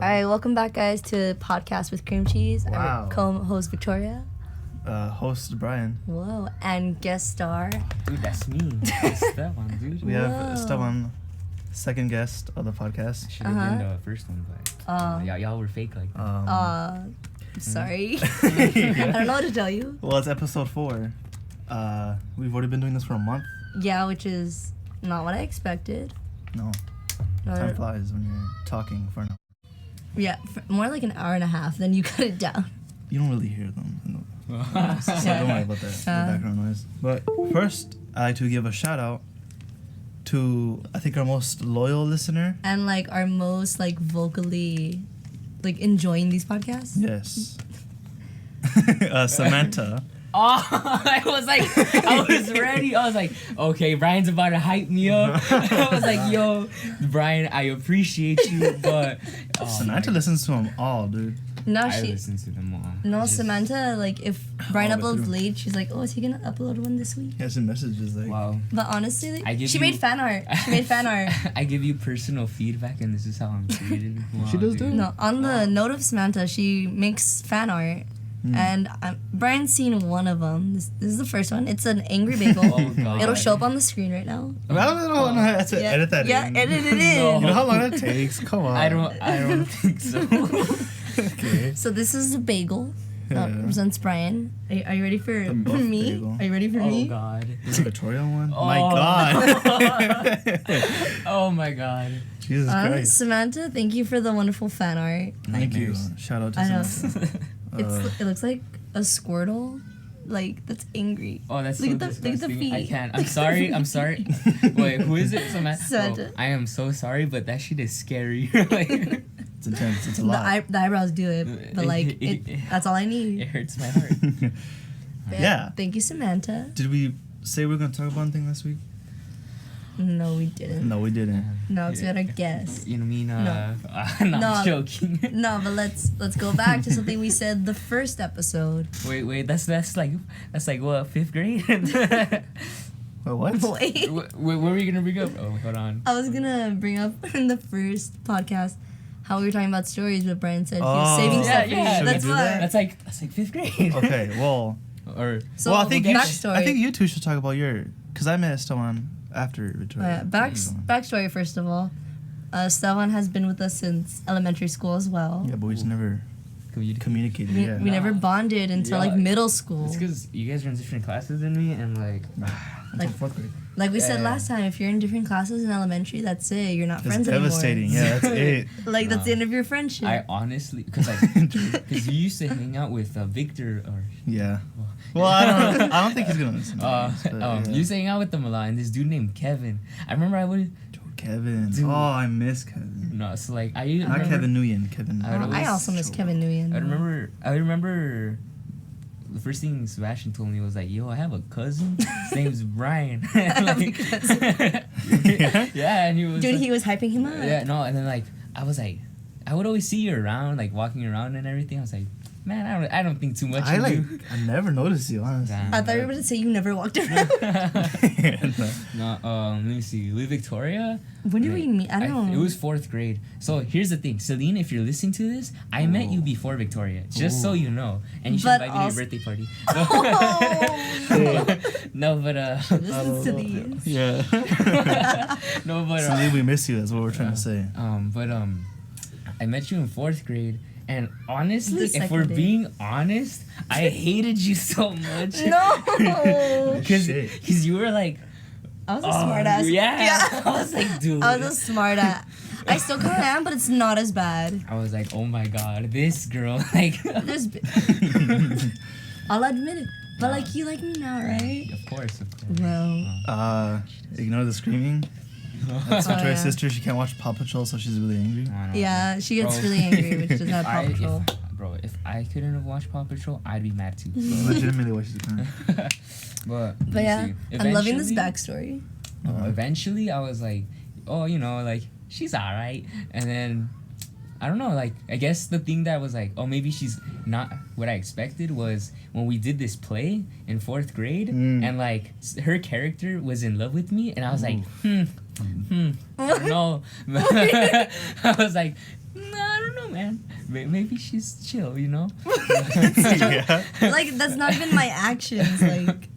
All right, welcome back, guys, to PodCast with Cream Cheese. Wow. I'm co-host Victoria. Host Bryan. Whoa, and guest star. Dude, that's me. Estevan, dude. We have Estevan, second guest of the podcast. Should have been the first one, but y'all were fake like that. Sorry. I don't know what to tell you. Well, it's episode 4. We've already been doing this for a month. Yeah, which is not what I expected. No. Time flies when you're talking for an hour. Yeah, more like an hour and a half, then you cut it down. You don't really hear them. So don't worry about that, the background noise. But first, I like to give a shout out to, I think, our most loyal listener. And like our most like vocally like enjoying these podcasts. Yes. Samantha. Oh, I was ready. I was like, okay, Bryan's about to hype me up. I was like, yo, Bryan, I appreciate you, but Samantha listens to them all, dude. No, I she. listen to them all. No, Samantha. Like if Bryan All the way uploads through. late, she's like, "Oh, is he gonna upload one this week?" He has some messages like, Wow. But honestly, like, I give she you- made fan art. She made fan art. I give you personal feedback, and this is how I'm treated. Wow, She does dude. too? No, on the note of Samantha, she makes fan art. And Bryan's seen one of them. This is the first one. It's an angry bagel. Oh, God. It'll show up on the screen right now. I don't know how to edit that Yeah, in. edit it in. No. You know how long that takes? Come on. I don't think so. Okay. So this is the bagel. Yeah. Represents Bryan. Are you ready for The buff me? bagel. Are you ready for Oh me? God. The Victoria one? Oh. My God. Oh my God. Jesus Christ. Samantha, thank you for the wonderful fan art. Thank you. Nightmares. Shout out to I know. Samantha. It looks like a Squirtle, like that's angry. Oh, that's Look so at the- look at the disgusting. I feet. can't. I'm sorry. I'm sorry. Wait, who is it? Samantha. Samantha. I am so sorry, but that shit is scary. Like, It's intense. It's a The, lot. the eyebrows do it, but like that's all I it need. hurts my heart. Yeah. Thank you, Samantha. Did we say we were going to talk about anything last week? No, we didn't. No, we didn't. No, it's we had our guest. You know what I mean? No. I'm No. joking. No, but let's go back to something we said the first episode. Wait. That's like what, 5th grade? Wait, what? Wait, What were you gonna bring up? Oh, hold on. I was gonna bring up in the first podcast how we were talking about stories, but Bryan said he was Oh. saving Yeah, stuff for yeah. you. Should we That's do why. that? That's like 5th grade. Okay, well. Or So well, I think backstory. you two should talk about your... Because I met Estevan after Victoria. Backstory first of all. Estevan has been with us since elementary school as well. Yeah, but we just never communicated. We, Yeah. we never bonded until Yeah. like middle school. it's because you guys are in different classes than me, and like Until 4th grade. Like we said Yeah. last time, if you're in different classes in elementary, that's it. You're not That's friends devastating. anymore. Yeah, that's it. Like that's the end of your friendship. I honestly, because you used to hang out with Victor or Yeah. Well, I don't think he's going to listen to this, but, yeah. you used to hang out with them a lot, and this dude named Kevin. I remember I would Kevin. Dude. Oh, I miss Kevin. no, so like I Not remember, Kevin Nguyen. Kevin. I would I always also miss Kevin Nguyen. I remember the first thing Sebastian told me was like, "Yo, I have a cousin. His name's Bryan." Like, yeah, and he was Dude, like, he was hyping him up. yeah, no, and then like I was like, I would always see you around, like walking around and everything. I was like, man, I don't think too much I of you. I never noticed you, honestly. Damn. I thought you were going to say you never walked around. No, let me see. With Victoria. When did we meet? I don't know. It was 4th grade. So here's the thing, Celine, if you're listening to this, I met you before Victoria, just so you know, and you should But invite me to also- your birthday party. Oh. No, but Listen to these. Yeah. no, but Celine, we miss you. That's what we're trying to say. I met you in 4th grade. And honestly, The if we're second day. being honest, I hated you so much. No. Because Shit. you were like, I was a smart ass. yeah. I was like, dude. I was a smart ass. I still kind of am, but it's not as bad. I was like, oh my god, this girl, like. There's. I'll admit it. But like, you like me now, right? Of course. Well. Ignore the screaming. That's Victoria's yeah. sister. She can't watch Paw Patrol, so she's really angry. Yeah, she gets Bro. really angry when she doesn't have Paw Patrol. If I couldn't have watched Paw Patrol, I'd be mad too. Legitimately, what she's doing. But yeah, see, I'm loving this eventually- backstory. Eventually, I was like, oh, like she's alright, and then I don't know, like I guess the thing that was like, oh, maybe she's not what I expected was when we did this play in 4th grade, and like her character was in love with me, and I was like, I don't know. I was like, I don't know, man. Maybe she's chill, you know. Yeah. Like that's not even my actions. Like,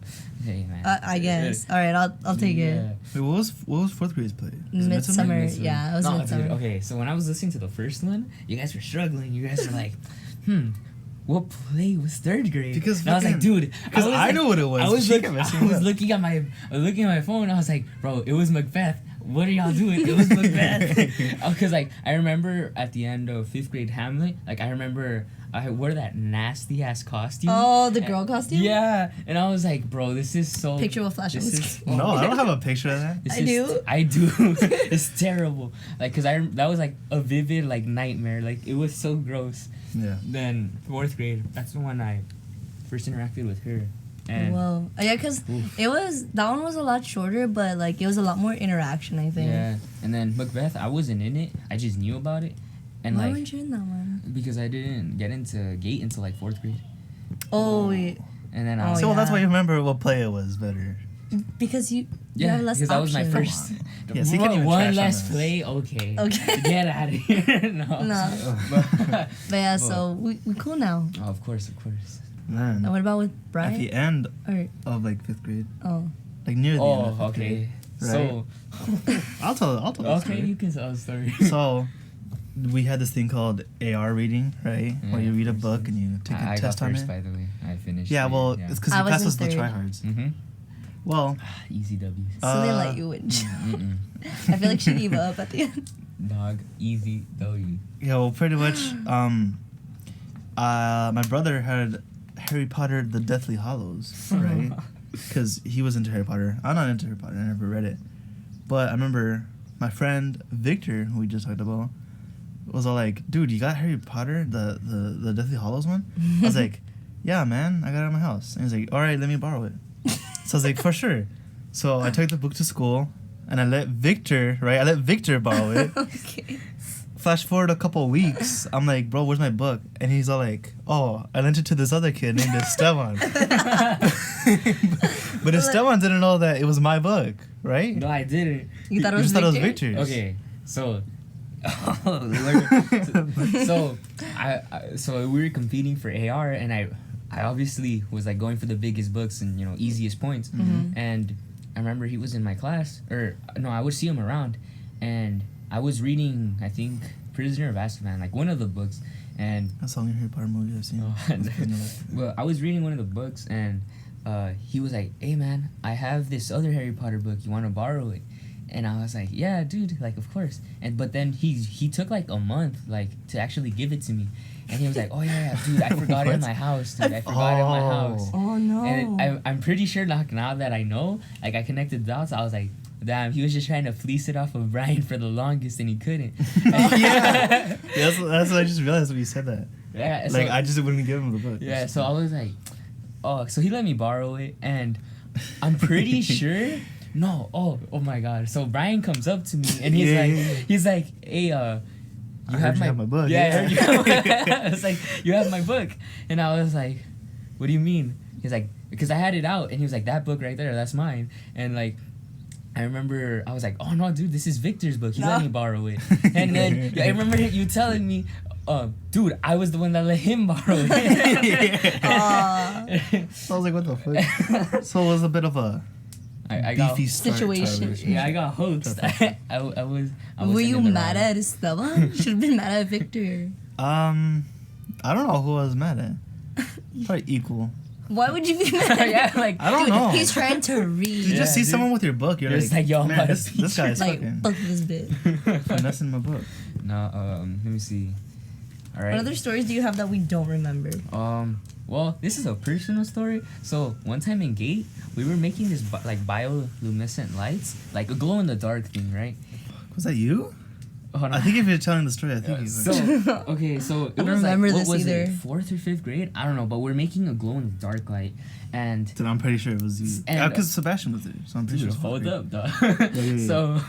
Hey man. I guess. All right, I'll take it. Wait, what was fourth grade's play? Was it Midsummer. Midsummer? Yeah, it was No, Midsummer. dude, okay, so when I was listening to the first one, you guys were struggling. You guys were like, what play was third grade? Because and I was like, dude, because I know what it was. I was, She kept messing up. looking at my phone. And I was like, bro, it was Macbeth. What are y'all doing? It was Macbeth. Because like I remember at the end of 5th grade Hamlet, like I remember I wore that nasty ass costume. Oh, the girl costume. Yeah, and I was like, bro, this is so. Picture will flash on This the is screen. No, I don't have a picture of that. This I is- do. I do. It's terrible. Like, cause that was like a vivid like nightmare. Like it was so gross. Yeah. Then 4th grade, that's the one I first interacted with her. And Whoa. Yeah, because that one was a lot shorter, but like it was a lot more interaction, I think. yeah, and then Macbeth, I wasn't in it. I just knew about it, and Why like weren't you in that one? because I didn't get into Gate until like 4th grade, Oh, wait. and then I Oh, was So yeah. that's why you remember what play it was better. Because you yeah, have less because that was my options. first. Yeah, so you can't even one trash on less this. play. Okay. Okay. Get out of here. No. No. But, But yeah, so we cool now. oh, of course, of course. Man, And what about with at Bryan? the end Or of like 5th grade, oh, like near the end of Oh, 5th grade. okay. So I'll tell the okay, story. you can tell a story. So we had this thing called AR reading, right? Where you read a book and you take a I test got on first, it. by the way. I finished. Yeah, well, it's because I you was passed in us the third. tryhards. Mm-hmm. Well, Easy W's. so they let you win. Mm-mm. I feel like she gave up at the end. Dog, easy W. yeah, well, pretty much. My brother had Harry Potter: The Deathly Hallows, right? Because he was into Harry Potter. I'm not into Harry Potter. I never read it, but I remember my friend Victor, who we just talked about, was all like, "Dude, you got Harry Potter, the Deathly Hallows one?" I was like, "Yeah, man, I got it at my house." And he's like, "All right, let me borrow it." So I was like, "For sure." So I took the book to school, and I let Victor borrow it. Okay. Flash forward a couple weeks, I'm like, "Bro, where's my book?" And he's all like, "Oh, I lent it to this other kid named Estevan." But Estevan didn't know that it was my book, right? No, I didn't. You thought it You was just thought it was Victor? Victor's. Okay, so. so so we were competing for AR, and I obviously was like going for the biggest books and easiest points. And I remember he was in my class, or no, I would see him around, and I was reading, I think, Prisoner of Azkaban, like one of the books, and That's the only Harry Potter movie I've seen. well, I was reading one of the books, and he was like, "Hey man, I have this other Harry Potter book. You want to borrow it?" And I was like, "Yeah, dude, like of course." But then he took like a month like to actually give it to me, and he was like, "Oh yeah, dude, I forgot it in my house, dude. I forgot it in my house." Oh no. And I'm pretty sure now that I know, like I connected the dots. I was like, damn, he was just trying to fleece it off of Bryan for the longest, and he couldn't. Yeah, that's what I just realized when you said that. Yeah, Like, so, I just wouldn't give him the book. yeah. So I was like, oh, so he let me borrow it, and I'm pretty sure. No, oh my God. So Bryan comes up to me, and he's like, hey, I you heard you have my book. Yeah, I heard you have I was like, you have my book, and I was like, what do you mean? He's like, because I had it out, and he was like, that book right there, that's mine, and like. I remember I was like, oh no, dude, this is Victor's book. He let me borrow it. And then I remember you telling me, dude, I was the one that let him borrow it. So I was like, what the fuck? So it was a bit of a I got, beefy start to our Situation. relationship. yeah, I got hoaxed. I was. Were you mad at Esteban? Should have been mad at Victor. I don't know who I was mad at. Probably equal. Why would you be mad? Yeah, like I don't Dude, know. he's trying to read. You just Yeah, see dude. someone with your book, you're You're like, just like, yo, I'm man, about to this beat guy's like, fucking fuck this bit. finessing my book. no. Let me see. All right. What other stories do you have that we don't remember? Well, this is a personal story. So one time in Gate, we were making this like bioluminescent lights, like a glow in the dark thing, right? Was that you? Hold on. I think if you're telling the story, I think you So okay, so it I don't was remember like, this what was either. it, 4th or 5th grade? I don't know, but we're making a glow in the dark light, and Then I'm pretty sure it was you. And- Because Sebastian was there, so I'm pretty dude, sure. hold up, dog. yeah. So,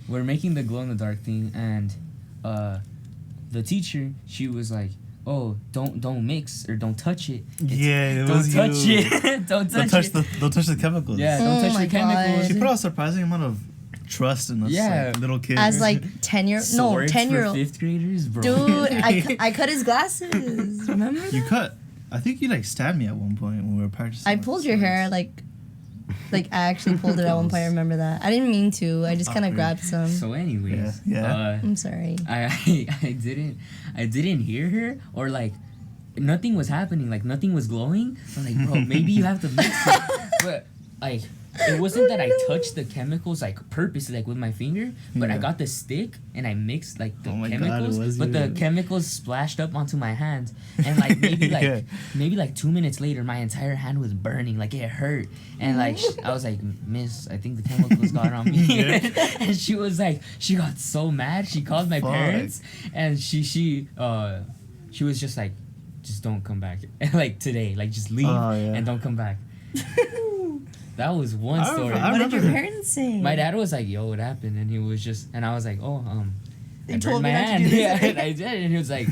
we're making the glow in the dark thing, and the teacher, she was like, "Oh, don't mix or don't touch it. Yeah, it Don't was touch you. it. Don't Don't touch touch it. don't touch the chemicals. Yeah, don't Oh touch my the chemicals." She put out a surprising amount of trust in us like, little kids. As like 10-year-old. No, Swords 10-year-old. for 5th graders, bro. Dude, I cut his glasses. Remember that? You cut. I think you like stabbed me at one point when we were practicing. I pulled your hair like I actually pulled it at one point. I remember that. I didn't mean to. I just kind of grabbed some. So anyways, I'm sorry. I didn't hear her, or like nothing was happening, like nothing was glowing. I'm like, bro, maybe you have to mix it. But like it wasn't that I touched the chemicals like purposely like with my finger, but I got the stick and I mixed like the chemicals, but the chemicals splashed up onto my hand, and like maybe like 2 minutes later my entire hand was burning, like it hurt, and like I was like, Miss, I think the chemicals got on me. And she was like, she got so mad, she called my parents, and she was just like, just don't come back like today, like just leave and don't come back. That was one story. What did your parents say? My dad was like, "Yo, what happened?" And he was just, and I was like, "Oh, I burned my hand." Yeah, and I did, and he was like,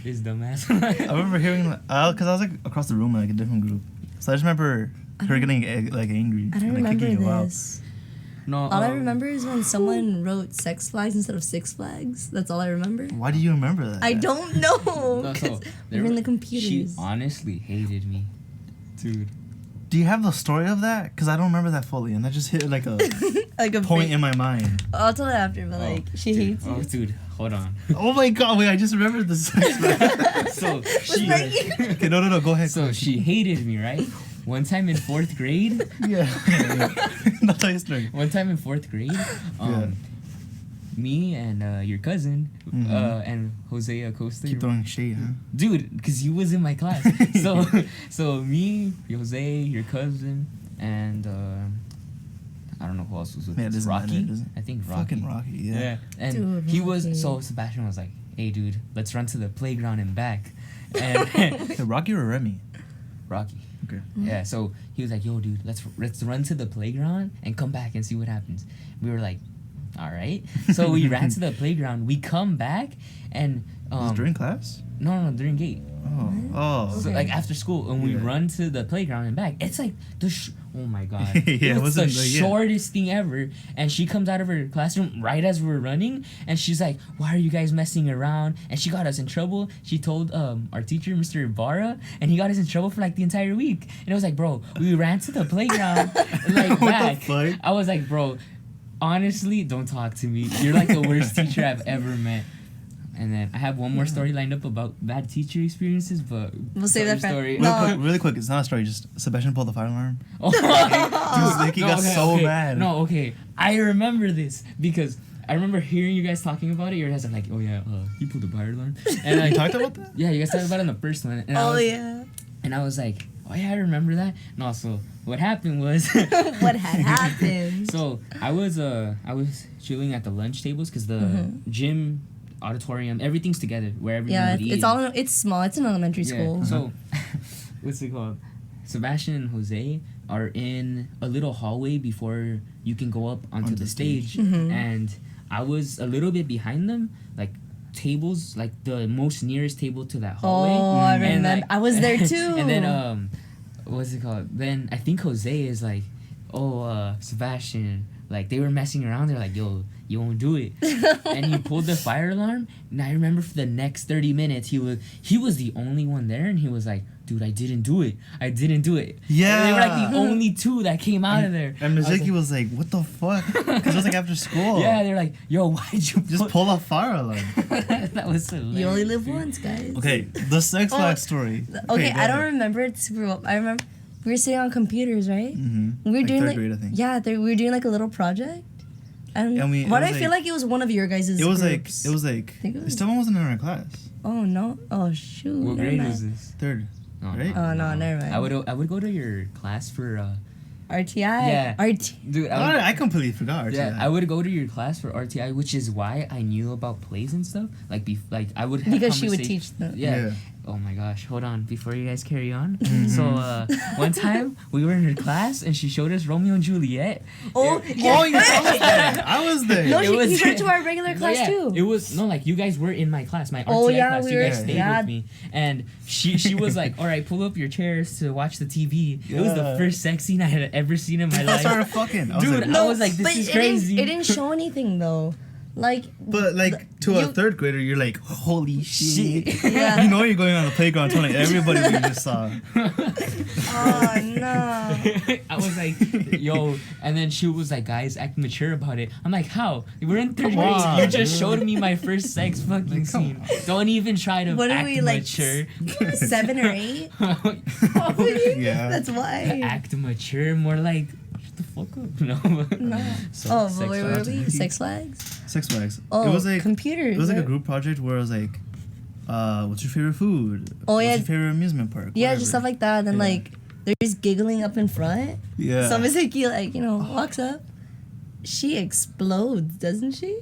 "This dumbass." I remember hearing, because I was like across the room in like a different group, so I just remember her getting like angry. I don't and, like, remember this. No, all I remember is when someone wrote Sex Flags instead of Six Flags. That's all I remember. Why do you remember that? I don't know. No, so we're in the computers. She honestly hated me, dude. Do you have the story of that? Because I don't remember that fully, and that just hit like a like a point in my mind. I'll tell it after, but like she hates you. Oh, dude, hold on. Oh my god, wait! I just remembered this. So she. Okay, no, go ahead. So she hated me, right? One time in 4th grade. Yeah. Not tell your story. One time in 4th grade, me and your cousin and Jose Acosta. Keep throwing shade, huh? Dude, because you was in my class. So me, Jose, your cousin, and I don't know who else was with us. Rocky. Matter, I think Rocky. Fucking Rocky, yeah. And dude, he was, so Sebastian was like, "Hey, dude, let's run to the playground and back." And hey, Rocky or Remy? Rocky. Okay. Yeah, so he was like, "Yo, dude, let's run to the playground and come back and see what happens." We were like, all right. So we ran to the playground. We come back and was it during class? No, during gate. Oh. So like after school, and we run to the playground and back. It's like oh my god, yeah, it was the shortest thing ever. And she comes out of her classroom right as we're running, and she's like, "Why are you guys messing around?" And she got us in trouble. She told our teacher, Mr. Ibarra, and he got us in trouble for like the entire week. And it was like, bro, we ran to the playground like back. The fuck? I was like, bro, honestly, don't talk to me. You're like the worst teacher I've ever met. And then I have one more story lined up about bad teacher experiences, but we'll save that for story. Really quick. It's not a story. Just Sebastian pulled the fire alarm. Oh, Dude, he got so mad. No, okay. I remember this because I remember hearing you guys talking about it. You guys are like, "Oh yeah, he pulled the fire alarm." And I talked about that. Yeah, you guys talked about it in the first one. And And I was like, "Oh yeah, I remember that." And also, what happened was what had happened. So I was chilling at the lunch tables because the gym, auditorium, everything's together where everyone would eat. It's small. It's an elementary school. So what's it called? Sebastian and Jose are in a little hallway before you can go up onto the stage, and I was a little bit behind them, like tables, like the most nearest table to that hallway. Oh, I remember. Like, I was there too. And then what's it called? Then I think Jose is like, "Oh, Sebastian." Like, they were messing around. They're like, "Yo, you won't do it." And he pulled the fire alarm. And I remember for the next 30 minutes, he was the only one there. And he was like, "Dude, I didn't do it. I didn't do it." Yeah. And they were like the only two that came out of there. And Mizeki was like, "What the fuck?" Because it was like after school. Yeah, they're like, "Yo, why'd you just pull a fire alarm?" That was so hilarious. You only live once, guys. Okay, the Sex Flag story. Okay, I don't remember it super well. I remember we were sitting on computers, right? Mm-hmm. We were doing third grade, I think. Yeah, we were doing like a little project. Why do I feel like it was one of your guys' It was groups? like Estevan wasn't in our class. Oh no! Oh shoot! What grade was this? Third. Right? Oh no, never mind. I would go to your class for RTI. Yeah. Dude, I completely forgot RTI. Yeah, I would go to your class for RTI, which is why I knew about plays and stuff. Like I would have because she would teach them. Yeah. Oh my gosh, hold on before you guys carry on. So one time we were in her class and she showed us Romeo and Juliet. Oh, Oh, yeah, I was there. No, It she was- showed it to our regular class Yeah, too. It was no, like you guys were in my class, my RTI Oh, yeah, class. we You were- guys stayed yeah. with me, and she was like, "All right, pull up your chairs to watch the TV." It was the Yeah. first sex scene I had ever seen in my I life. started fucking. I was Dude, like, I was like, "This but is it crazy." didn't show anything though. Like, but like to a you- third grader, you're like, holy shit. yeah. You know you're going on the playground telling everybody what you just saw. Oh no. I was like, yo, and then she was like, guys, act mature about it. I'm like, how? We're in third Come grade. on, You just dude. showed me my first sex fucking Like, come scene. Don't even try to What are act we, like, mature. 7 or 8? Yeah. That's why. Act mature, more like, shut the fuck up. No. No. So, Oh, sex but where were flags. we? Six Flags? Six Flags. Oh, It was like computers. it was like a right? group project where it was like, what's your favorite food? Oh, What's yeah. your favorite amusement park? Yeah, Whatever. just stuff like that. And then, Yeah. like, they're just giggling up in front. Yeah. So Misaki, like, walks up. She explodes, doesn't she?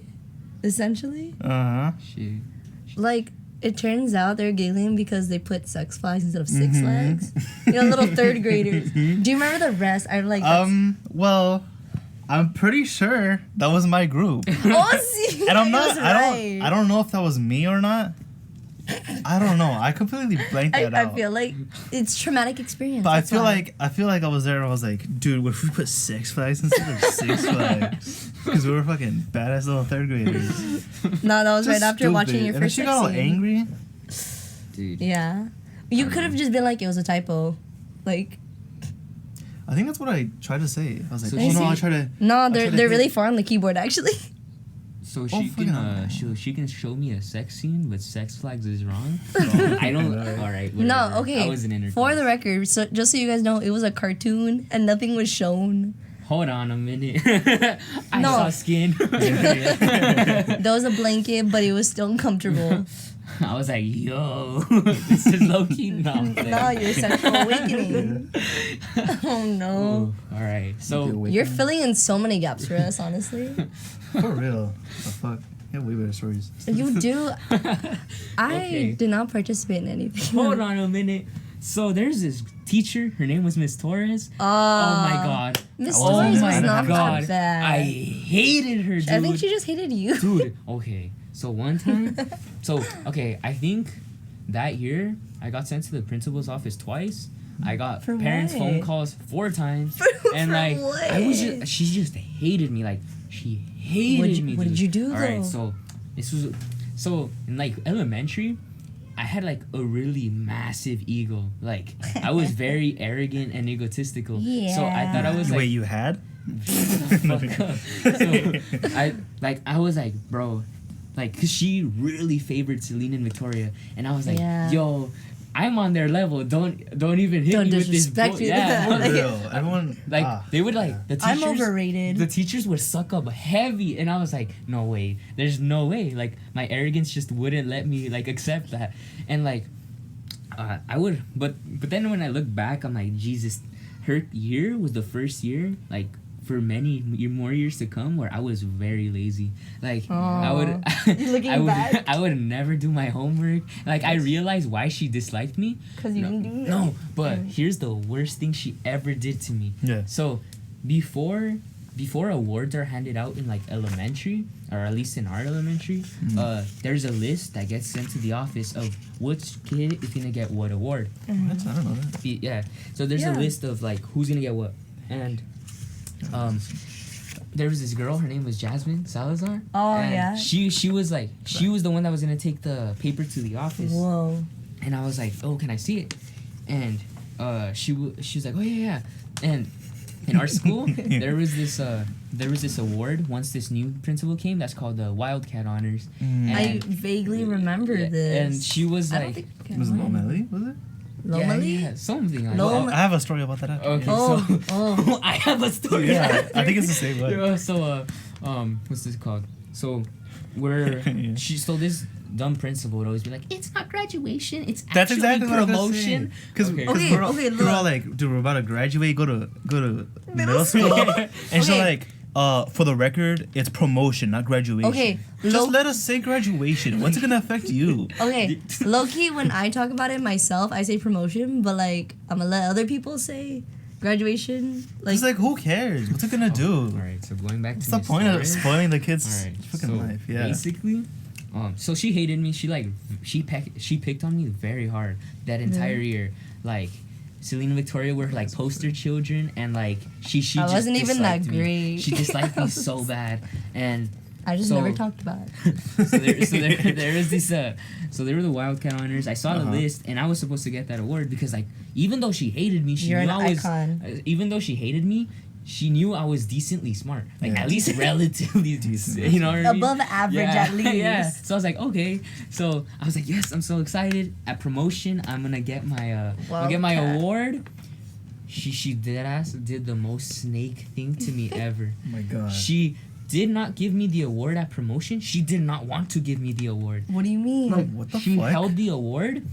Essentially. Uh-huh. She, Like, it turns out they're giggling because they put Sex Flags instead of Six Mhm. Flags. Little third graders. Do you remember the rest? I'm like, Well, I'm pretty sure that was my group. oh, see, And I'm he not was I right. don't know if that was me or not. I don't know. I completely blanked that I out. feel like it's traumatic experience. But I that's feel why. like I was there and I was like, dude, what if we put Six Flags instead of Six Flags? Because we were fucking badass little third graders. No, that was right Just after watching stupid. your And then first she sex got all scene. angry. dude. Yeah. You could have just been like, it was a typo. Like, I think that's what I tried to say. I was like, So oh no, she- I tried to. no, tried they're to they're really hit- far on the keyboard, actually. So Oh, she fucking can hell. she can show me a sex scene, but Sex Flags is wrong. I don't. All right. No, whatever. okay. I wasn't in her For class. the record, so just so you guys know, it was a cartoon and nothing was shown. Hold on a minute. I No. saw skin. There was a blanket, but it was still uncomfortable. I was like, yo, this is low key. No, I'm playing. No, your sexual awakening. Oh no. Ooh, all right. So You're filling in so many gaps for us, honestly. For real. The fuck? You have way better stories. You do. I Okay. did not participate in anything. hold on a minute. So there's this teacher. Her name was Miss Torres. Oh my god. Miss Oh Torres my was not god. that bad. I hated her, dude. I think she just hated you. Dude, okay. So one time, I think that year I got sent to the principal's office twice. I got For parents' what? phone calls 4 times, and For like what? I was just, she just hated me. Like she hated me. What did dude. you do, All right, though? so this was in like elementary. I had like a really massive ego. Like I was very arrogant and egotistical. So I thought I was like, Wait, you had? fuck up. So I was like, bro, like, cause she really favored Celine and Victoria, and I was like, Yeah. yo, I'm on their level. Don't even hit Don't me with this. disrespect me. Yeah, For Like- real. Everyone. like they would like the teachers. I'm overrated. The teachers would suck up heavy, and I was like, no way. There's no way. Like my arrogance just wouldn't let me like accept that, and like. I would, but then when I look back, I'm like, Jesus, her year was the first year, like for many more years to come, where I was very lazy. Like I would, Looking back. I would never do my homework. Like I realized why she disliked me. Because you didn't do it. No, but here's the worst thing she ever did to me. Yeah. So before awards are handed out in like elementary, or at least in our elementary, there's a list that gets sent to the office of which kid is gonna get what award. What? I don't know that. Yeah. So there's a Yeah. list of like who's gonna get what, and there was this girl. Her name was Jasmine Salazar. Oh, and yeah? She was like she was the one that was gonna take the paper to the office. Whoa. And I was like, oh, can I see it? And she was like, oh yeah. And in our school, there was this award once this new principal came that's called the Wildcat Honors. Mm. I And- vaguely remember Yeah, this. and she was I don't like, think Was it Lomeli? Was it? Lomeli? yeah, something like Lom- that. I have a story about that. After. Okay, Oh, so oh. I have a story. Yeah, I think it's the same one. Yeah, so what's this called? So Yeah. she so this dumb principal would always be like, it's not graduation, it's That's actually exactly what I was promotion. Because Okay. Okay, we're, okay, we're all look. like, dude, we're about to graduate, go to middle school, and she'll Okay. like For the record, it's promotion, not graduation. Okay, Just let us say graduation. What's it gonna affect you? Okay, low-key, when I talk about it myself, I say promotion, but like I'm gonna let other people say graduation. Like, It's like, who cares? What's it gonna do? All right, so going back What's to the my point of story. spoiling the kids' All right, fucking so life? Yeah. basically, so she hated me. She picked on me very hard that entire year. Like, Celine and Victoria were like poster children, and like she I just wasn't even that disliked me. great. She disliked me so bad, and I just so- never talked about it. there is this so there were the Wildcat honors. I saw the list, and I was supposed to get that award because like even though she hated me, she You're knew an I was icon. Even though she hated me, she knew I was decently smart, like Yeah. at least relatively decent. You know what I mean? Above average, at least. Yeah. So I was like, okay. So I was like, yes, I'm so excited. At promotion, I'm gonna get my Wildcat. award. She did the most snake thing to me ever. Oh my god. She did not give me the award at promotion. She did not want to give me the award. What do you mean? Like, what the She fuck? held the award,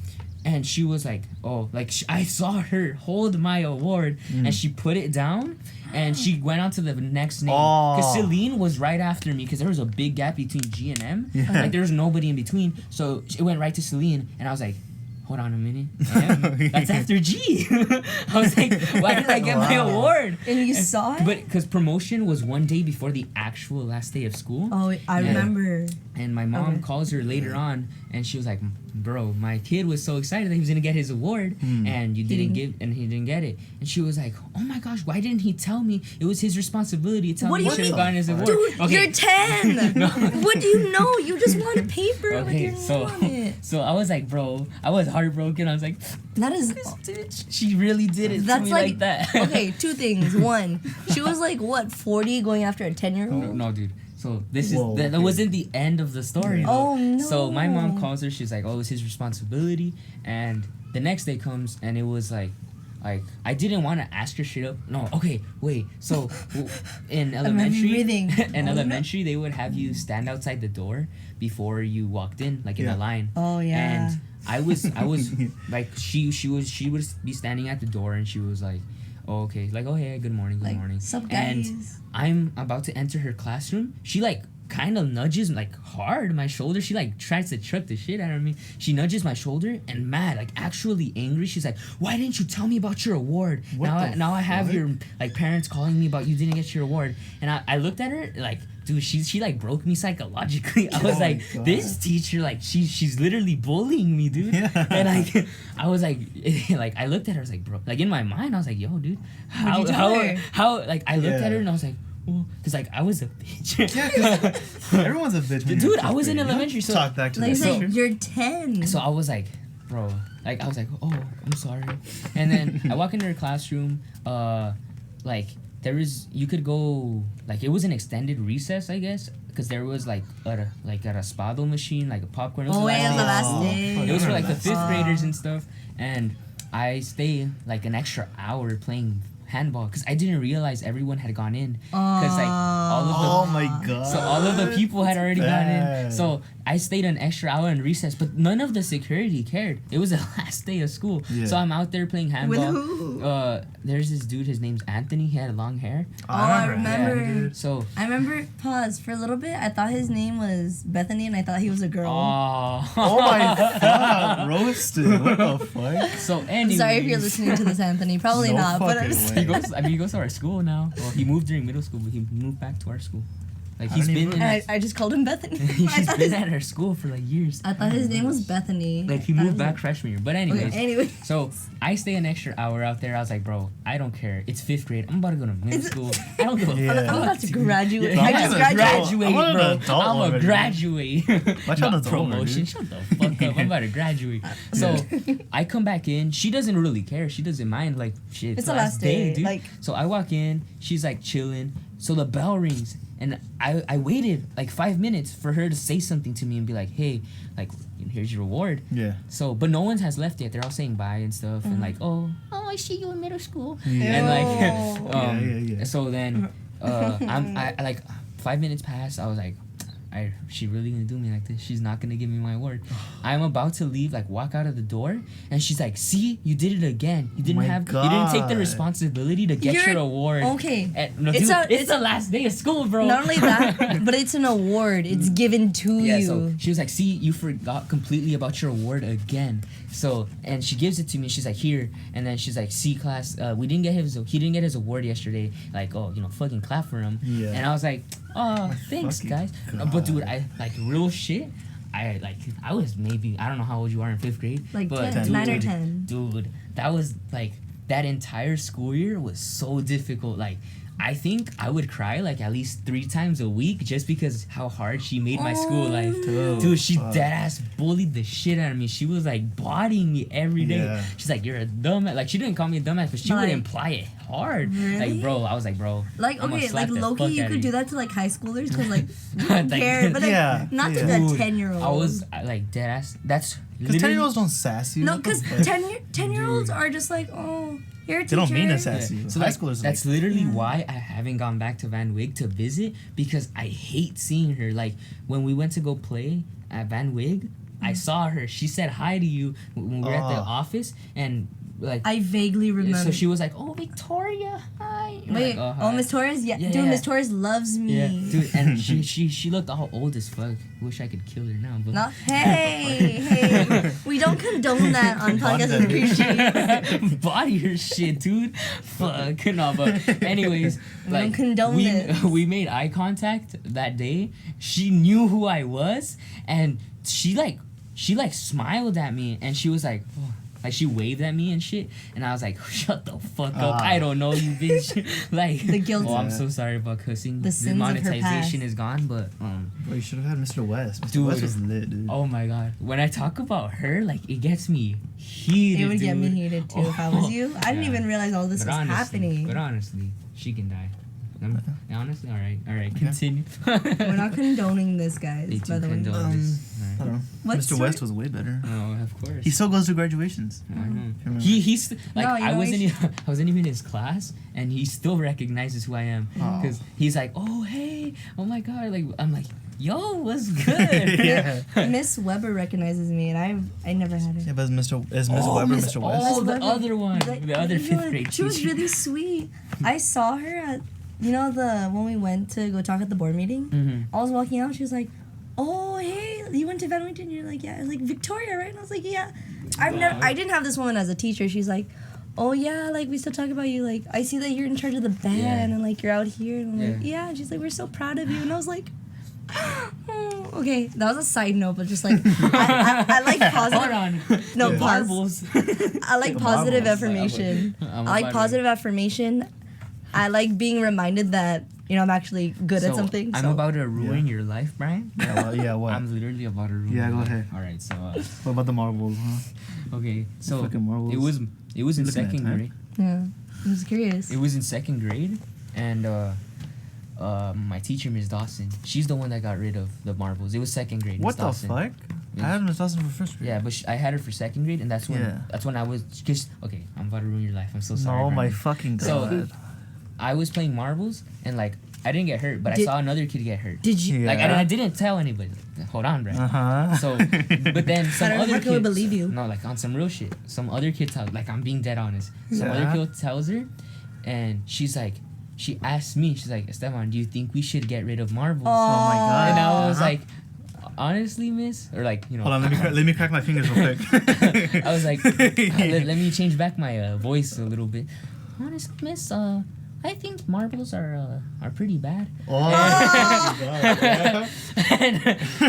and she was like, "Oh, like I saw her hold my award, and she put it down, and she went on to the next name. Because Celine was right after me, because there was a big gap between G and M. Yeah. Like there was nobody in between, so it went right to Celine, and I was like." Hold on a minute. M? That's after G. I was like, why did I get my award? And you saw it? But because promotion was one day before the actual last day of school. Oh, I remember. And my mom Okay. calls her later on, and she was like, "Bro, my kid was so excited that he was gonna get his award, and he didn't get it." And she was like, "Oh my gosh, why didn't he tell me? It was his responsibility to tell What me do he you should have mean? gotten his award." Dude, Okay. you're 10. No. What do you know? You just want a paper with Okay, your name on it. so I was like, bro, I was heartbroken. I was like, That is. this bitch, she really did it to That's me like, like that. Okay, two things. One, she was like, what, 40 going after a 10-year-old? No, dude. So this Whoa, that okay. wasn't the end of the story. Oh, though. no. So my mom calls her. She's like, "Oh, it's his responsibility." And the next day comes, and it was like I didn't want to ask her straight up. No, okay, wait. So in elementary, breathing. in elementary, they would have you stand outside the door before you walked in, like in Yeah. a line. Oh, yeah. And I was like she would be standing at the door, and she was like, "Oh, okay," like, "Oh, hey, good morning, good Like, morning." sup, And guys? I'm about to enter her classroom. She like kind of nudges like hard my shoulder. She like tries to chuck the shit out of me. She nudges my shoulder and mad, like actually angry. She's like, "Why didn't you tell me about your award? What the Now I have fuck? your like parents calling me about you didn't get your award." And I looked at her like, dude, she like broke me psychologically. I was Oh my like, God. this teacher, like she's literally bullying me, dude. Yeah. And like I was like like I looked at her, I was like, bro, like in my mind I was like, yo, dude, What'd you tell her? how like I looked Yeah. at her and I was like, well, because like I was a bitch. Yeah, 'cause everyone's a bitch. when Dude, you're in I fifth was in grade. elementary, so- talk back to Like, that. it's like, teacher. you're 10. So I was like, bro, like I was like, oh, I'm sorry. And then I walk into her classroom, like you could go, like it was an extended recess, I guess, because there was like a raspado machine, like a popcorn. It was Oh, the yeah, last the day of last school. day. It was for like the That's- fifth graders and stuff, and I stayed like an extra hour playing handball because I didn't realize everyone had gone in because like all of the Oh my god. so all of the people had already gone in. Bad. So I stayed an extra hour in recess, but none of the security cared. It was the last day of school. Yeah. So I'm out there playing handball. With who? There's this dude, his name's Anthony. He had long hair. I remember. Yeah. So I remember, pause, for a little bit, I thought his name was Bethany and I thought he was a girl. Oh my god, roasted. What the fuck? So anyway. Sorry if you're listening to this, Anthony. Probably No not, but fucking I'm just way. He goes to our school now. Well, he moved during middle school, but he moved back to our school. Like How he's did he been move? in I just called him Bethany. he's I, thought been his, at our school for like years. I thought his name was Bethany. Like he I moved was back like, freshman year. But anyways. Okay, anyway. So I stay an extra hour out there. I was like, bro, I don't care. It's fifth grade. I'm about to go to middle school. I don't give a Yeah. fuck. I'm about to graduate. Yeah, I I'm just gonna graduated. graduate, I'm an bro. adult I'm a already. graduate. My child Not is older, promotion. dude. Shut the fuck up. I'm about to graduate. So I come back in. She doesn't really care. She doesn't mind. Like shit. It's the last day, dude. like- So I walk in. She's like chilling. So the bell rings, and I waited like 5 minutes for her to say something to me and be like, hey, like here's your reward. Yeah. So, but no one has left yet. They're all saying bye and stuff, and like, oh, I see you in middle school. Yeah. And like, Oh. Yeah. so then, I like 5 minutes passed. I was like, she really gonna do me like this? She's not gonna give me my award. I'm about to leave, like walk out of the door, and she's like, "See, you did it again. You didn't you didn't take the responsibility to get your award." Okay, No, dude, it's the last day of school, bro. Not only that, but it's an award. It's given to you. So she was like, "See, you forgot completely about your award again." So, and she gives it to me. She's like, "Here," and then she's like, "See, class, he didn't get his award yesterday. Like, oh, fucking clap for him." Yeah. And I was like, "Oh, thanks, guys." But dude, I like real shit. I was maybe, I don't know how old you are in 5th grade, like but 10, 9 or 10. Dude, that was like that entire school year was so difficult. Like, I think I would cry like at least 3 times a week just because how hard she made my school life. Dude, she dead ass bullied the shit out of me. She was like bodying me every day. Yeah. She's like, "You're a dumbass." Like, she didn't call me a dumbass, but she would imply it hard. Really? Like, bro, I was like, bro. Like, okay, like low-key you could do that to like high schoolers because like you don't Like, care, but like not to the Dude, 10-year-old. I was like dead ass. That's because 10-year-olds don't sass you. No, because 10-year-olds are just like, oh, you're a teacher. They don't mean to sass you. So high schoolers. That's literally why I haven't gone back to Van Wig to visit, because I hate seeing her. Like, when we went to go play at Van Wig, I saw her. She said hi to you when we were at the office, and like I vaguely remember. So she was like, "Oh, Victoria, hi." Wait, like, oh, Miss Torres? Yeah, dude, Miss Torres loves me. Yeah, dude, and she looked all old as fuck. Wish I could kill her now, but No, hey, we don't condone that on Podcast Appreciate. Body her shit, dude. Fuck, no, but anyways, We like don't condone this. we made eye contact that day. She knew who I was, and she smiled at me, and she was like, oh. Like, she waved at me and shit, and I was like, "Shut the fuck up! I don't know you, bitch." Like, The guilt. Oh, I'm so sorry about cussing. The sins of her monetization past. is gone, but Bro, you should have had Mr. West. Mr. Dude. West was lit, dude. oh my god, when I talk about her, like, it gets me heated. It would get me dude. heated too if I was you. I didn't Yeah. even realize all this But was happening. But honestly, she can die. Honestly, all right, continue. We're not condoning this, guys. They By do the way, condone this. I don't know. What's Mr. your- West was way better. Oh, of course. He still goes to graduations. I know. Remember? He's like, No, you I know, wasn't even in his class, and he still recognizes who I am, because he's like, "Oh, hey, oh my god!" Like, I'm like, "Yo, what's good?" Yeah. Miss Weber recognizes me, and I never had her. Yeah, but is Miss Weber Miss- Mr. West? Oh, the Weber. other one, Like, the other you know 5th grade She was teacher. really sweet. I saw her at, when we went to go talk at the board meeting. Mm-hmm. I was walking out. She was like, "Oh, hey, you went to Van Wington?" You're like, "Yeah." I was like, "Victoria, right?" And I was like, "Yeah." I didn't have this woman as a teacher. She's like, "Oh yeah, like we still talk about you. Like I see that you're in charge of the band Yeah. and like you're out here." And I'm like, Yeah. "Yeah." And she's like, "We're so proud of you." And I was like, oh, okay, that was a side note, but just like I like positive. Hold on. No, The pause. marbles. I like positive marbles. affirmation. I'm I like about positive affirmation. I like being reminded that I'm actually good at So, something. I'm so. about to ruin your life, Brian. Yeah, what? I'm literally about to ruin. Yeah, your go life. ahead. All right, so What about the marbles, huh? okay, so Fucking marbles. it was in Looking at second time? grade. Yeah, I was curious. It was in second grade, and my teacher, Miss Dawson, she's the one that got rid of the marbles. It was second grade. Miss What the Dawson. fuck? I had Miss Dawson for first grade. Yeah, but I had her for second grade, and that's when I was just okay. I'm about to ruin your life. I'm so sorry. No, my Brian. fucking god. So, I was playing marbles, and like I didn't get hurt, but I saw another kid get hurt. Did you? Yeah. Like I didn't tell anybody. Hold on, Brian. Uh-huh. So, but then some How other can we kid. believe you? No, like on some real shit. Some other kid tells, like I'm being dead honest. Some Yeah. other kid tells her, and she's like, she asked me, she's like, Estevan, do you think we should get rid of marbles? Oh my god. And I was like, honestly, miss, or like Hold on, let me crack my fingers real quick. I was like, let me change back my voice a little bit. Honestly, miss, I think marbles are pretty bad. Oh. And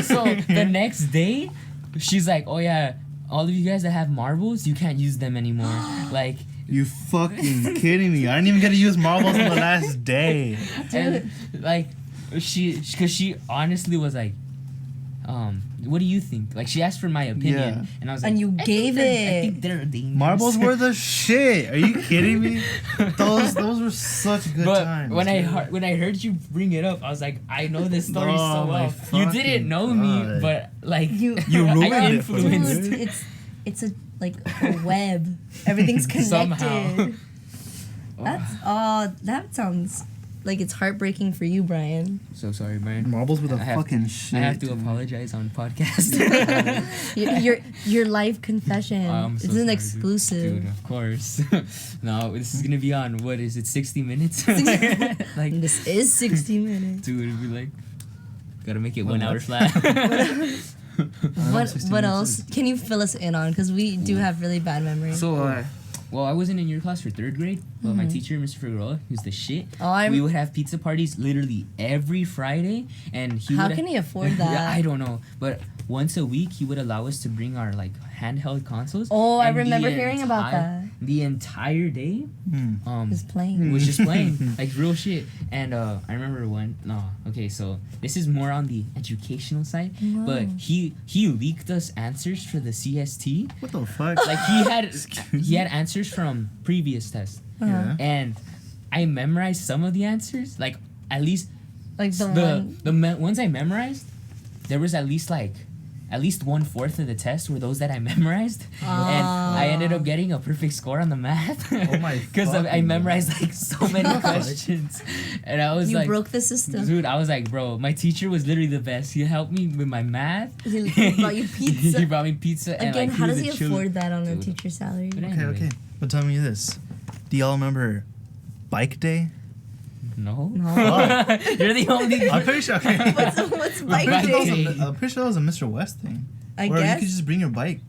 so the next day, she's like, oh yeah, all of you guys that have marbles, you can't use them anymore. Like, You fucking kidding me? I didn't even get to use marbles on the last day. and like, cause she honestly was like, what do you think? Like, she asked for my opinion, Yeah. and I was like, And you gave I it. think they're dangerous. Marbles were the shit. Are you kidding me? Those were such good But times. when dude. I heard you bring it up, I was like, I know this story Oh so my well. You fucking didn't know me, God. but like You ruined I it for me, influenced. dude. it's a like a web. Everything's connected. Somehow. That sounds like it's heartbreaking for you, Bryan. So sorry, Bryan. Marbles with a fucking I shit. have to apologize on podcast. your live confession. I'm so It's an sorry, exclusive. dude, of course. No, this is gonna be on, what is it, 60 minutes? Like, This is 60 minutes. dude, it'd be like, gotta make it 1 What? hour flat. What else can you fill us in on? Because we do have really bad memory. So, well, I wasn't in your class for 3rd grade, but my teacher, Mr. Figueroa, who's the shit. We would have pizza parties literally every Friday, and How can he afford that? Yeah, I don't know, but once a week he would allow us to bring our like handheld consoles. Oh, I and remember hearing about that. The entire day, Just playing. was just playing like real shit. And I remember so this is more on the educational side, but he leaked us answers for the CST. What the fuck? Like he had answers from previous tests, Yeah. and I memorized some of the answers. Like at least Like the ones I memorized, there was at least 1/4 of the test were those that I memorized, and I ended up getting a perfect score on the math. Oh my Because I fucking memorized like so many questions, and I was You like, broke the system. dude, I was like, bro, my teacher was literally the best. He helped me with my math. He brought you pizza. He brought me pizza. And, Again, like, how does was he a chill- afford that on a Dude. teacher's salary? But Okay, anyway. okay. But tell me this. Do y'all remember Bike Day? No. No. You're the only. I'm pretty sure. Okay. What's bike Bike day? day? I'm pretty sure that was a Mr. West thing. I Where you guess. could just bring your bike.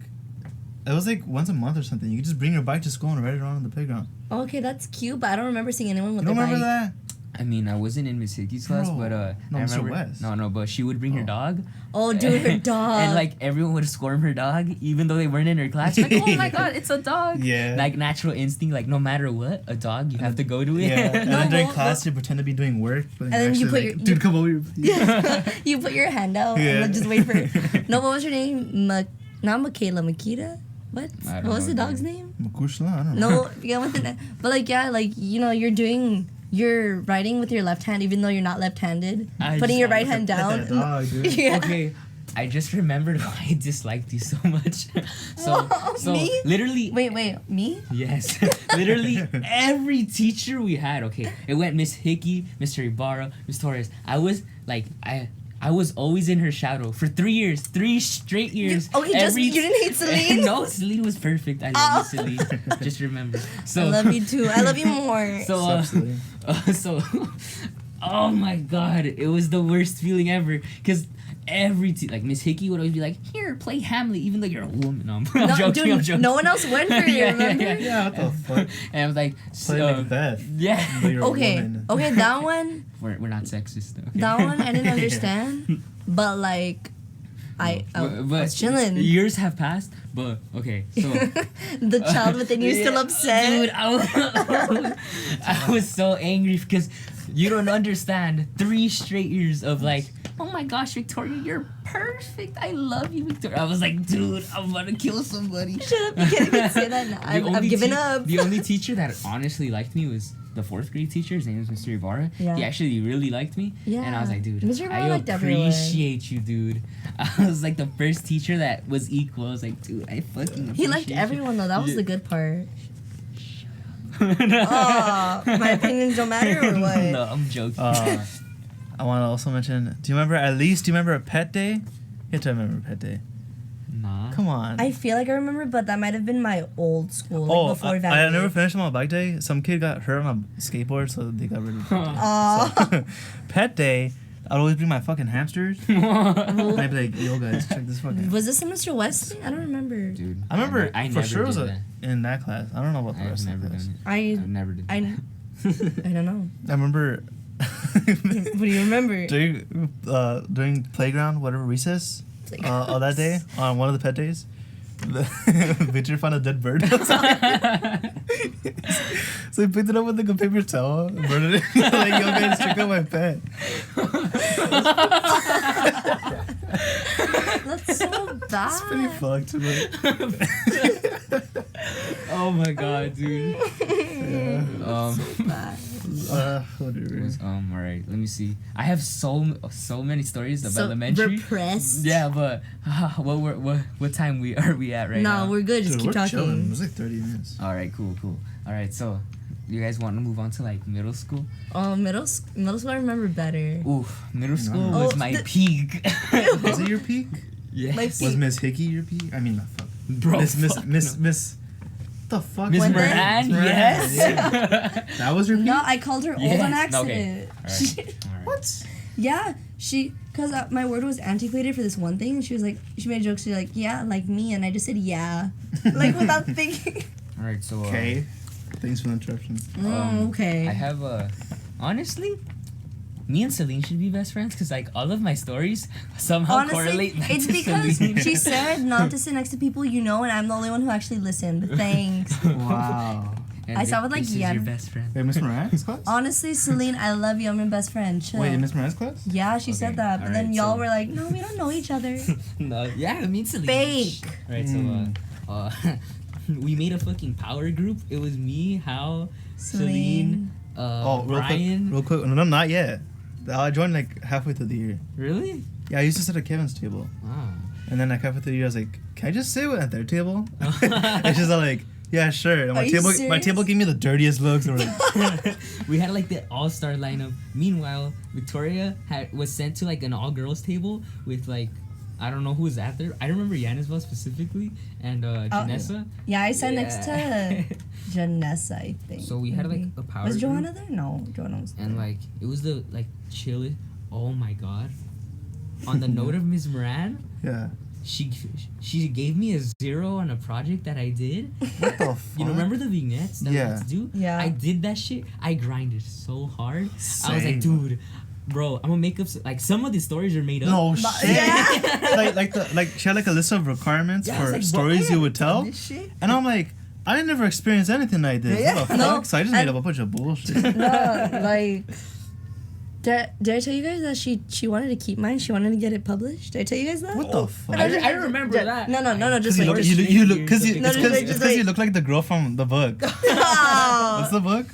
It was like once a month or something. You could just bring your bike to school and ride it around on the playground. Okay, that's cute, but I don't remember seeing anyone with You don't their remember bike. that? I mean, I wasn't in Miss Hickey's class, Bro. but No, I Mr. remember. West. No, but she would bring her dog. Oh, dude, her dog. And like everyone would scorn her dog, even though they weren't in her class. Like, oh my god, it's a dog. Yeah. Like natural instinct, like no matter what, a dog, you have to go to it. Yeah. And No, then during well, class, you pretend to be doing work. But And then you actually put like, your- Dude, come over here. please." You put your hand out Yeah. and then just wait for it. No, what was your name? Not Michaela, Makita? What? I don't What was know, the dog's dude. name? Makushla? I don't know. No, yeah, with the but like yeah, like you know, you're writing with your left hand even though you're not left-handed. I Putting just- your right hand That down. dog, dude. Yeah. Okay, I just remembered why I disliked you so much. Whoa, so me? literally. Wait, me? Yes, literally every teacher we had. Okay, it went Miss Hickey, Mr. Ibarra, Miss Torres. I was like, I was always in her shadow for 3 years, 3 straight years. You didn't hate Celine? No, Celine was perfect. I love you, Celine. Just remember. So I love you too. I love you more. So, so, oh my god, it was the worst feeling ever. Cause like Miss Hickey would always be like, "Here, play Hamlet," even though you're a woman. No, I'm joking. Dude, I'm joking. no one else went for you, remember? Yeah, what the fuck? And I was like, Play Macbeth. yeah. But you're a Okay, woman. okay, that one, We're not sexist though. Okay? that one I didn't understand, but like, I was chilling. Years have passed, but okay. So The child within you still upset. dude, I was so angry because you don't understand. 3 straight years of like, oh my gosh, Victoria, you're perfect. I love you, Victoria. I was like, dude, I'm about to kill somebody. Shut up! You can't even say that now. I've given up. The only teacher that honestly liked me was the 4th grade teacher. His name was Mr. Ibarra. Yeah. He actually really liked me. Yeah. And I was like, dude, Mr. Ibarra I liked everyone. appreciate you, dude. I was like the first teacher that was equal. I was like, dude, I fucking appreciate He liked you. everyone though. That was the good part. no, Oh, my opinions don't matter or what? I'm joking. I want to also mention, do you remember a pet day? You have to remember pet day. nah. Come on. I feel like I remember, but that might have been my old school, like before I Van. never finished my bike day. Some kid got hurt on a skateboard, so they got rid of it. Aw. Pet day, I'd always bring my fucking hamsters. And I'd be like, yo guys, check this fucking... Was this a Mr. West thing? I don't remember. Dude, I remember I for never sure it was did that. in that class. I don't know about the I've rest never of the done class. it. I I've never did I that. I don't know. I remember What do you remember? during playground, whatever recess, on that day, on one of the pet days, Victor found a dead bird. So he picked it up with like a paper towel and burned it. Like, yo guys, check out my pet. That's so bad. It's pretty fucked, but Oh my god, dude. Bad. whatever. All right. Let me see. I have so many stories of So elementary. repressed. Yeah, but what time are we at right now? No, we're good. Just Dude, keep we're chilling. It talking. was like 30 minutes. All right, cool. All right, so you guys want to move on to like middle school? Oh, middle school I remember better. Oof, middle school Oh, was my peak. Was it your peak? Yes. My Was Miss Hickey your peak? I mean, no, fuck. Bro, Miss. The fuck? Miss When Moran, Moran, yes. yeah. That was your peak? No, I called her old Yes. on No, accident. okay. All right. What? Yeah, because my word was antiquated for this one thing, and she made jokes. She's like, yeah, like me, and I just said yeah, like without thinking. All right, so Okay. Thanks for the interruption. Okay. I have honestly, me and Celine should be best friends because like all of my stories somehow Honestly, correlate back it's to because Celine. she said not to sit next to people you know, and I'm the only one who actually listened. Thanks. Wow. And I saw with, like, this is yeah. your best friend. Wait, Miss Moran's class? Honestly, Celine, I love you. I'm your best friend. Chill. Wait, in Miss Moran's class? Yeah, she said Okay, that, but then alright, y'all so- were like, no, we don't know each other. No, yeah, me and Celine. Fake. All right, so we made a fucking power group. It was me, Hal, Celine, Bryan. Real quick. No, not yet. I joined like halfway through the year. Really? Yeah, I used to sit at Kevin's table. Wow. And then like halfway through the year, I was like, can I just sit at their table? And she's all like, yeah, sure. And Are my you table serious? gave me the dirtiest looks. And we're like, We had like the all-star lineup. Meanwhile, Victoria was sent to like an all-girls table with like I don't know who was at there. I remember Yanisval specifically and Janessa. Yeah, I sat next Yeah. to Janessa, I think. So we had like maybe. a power Was group, Joanna there? No, Joanna was there. and like it was the like chillest. Oh my god! On the note of Ms. Moran, yeah. she gave me a 0 on a project that I did. What the fuck? You know, remember the vignettes that we Yeah. had to do? Yeah. I did that shit. I grinded so hard. I was Same. like, dude, bro, I'm gonna make up like some of the stories are made up. No But- shit. yeah. like she had like a list of requirements Yeah, I was for like, bro, stories I you would tell. This shit. And I'm like, I never experienced anything like this. Yeah. What the No, fuck? So I just made up a bunch of bullshit. No, like, did I tell you guys that she wanted to keep mine? She wanted to get it published. Did I tell you guys that? What the fuck? I remember that. No, just you wait. look, Just, you look, cause you, No, it's just cause, wait, it's just 'cause wait. you look like the girl from the book. What's the book?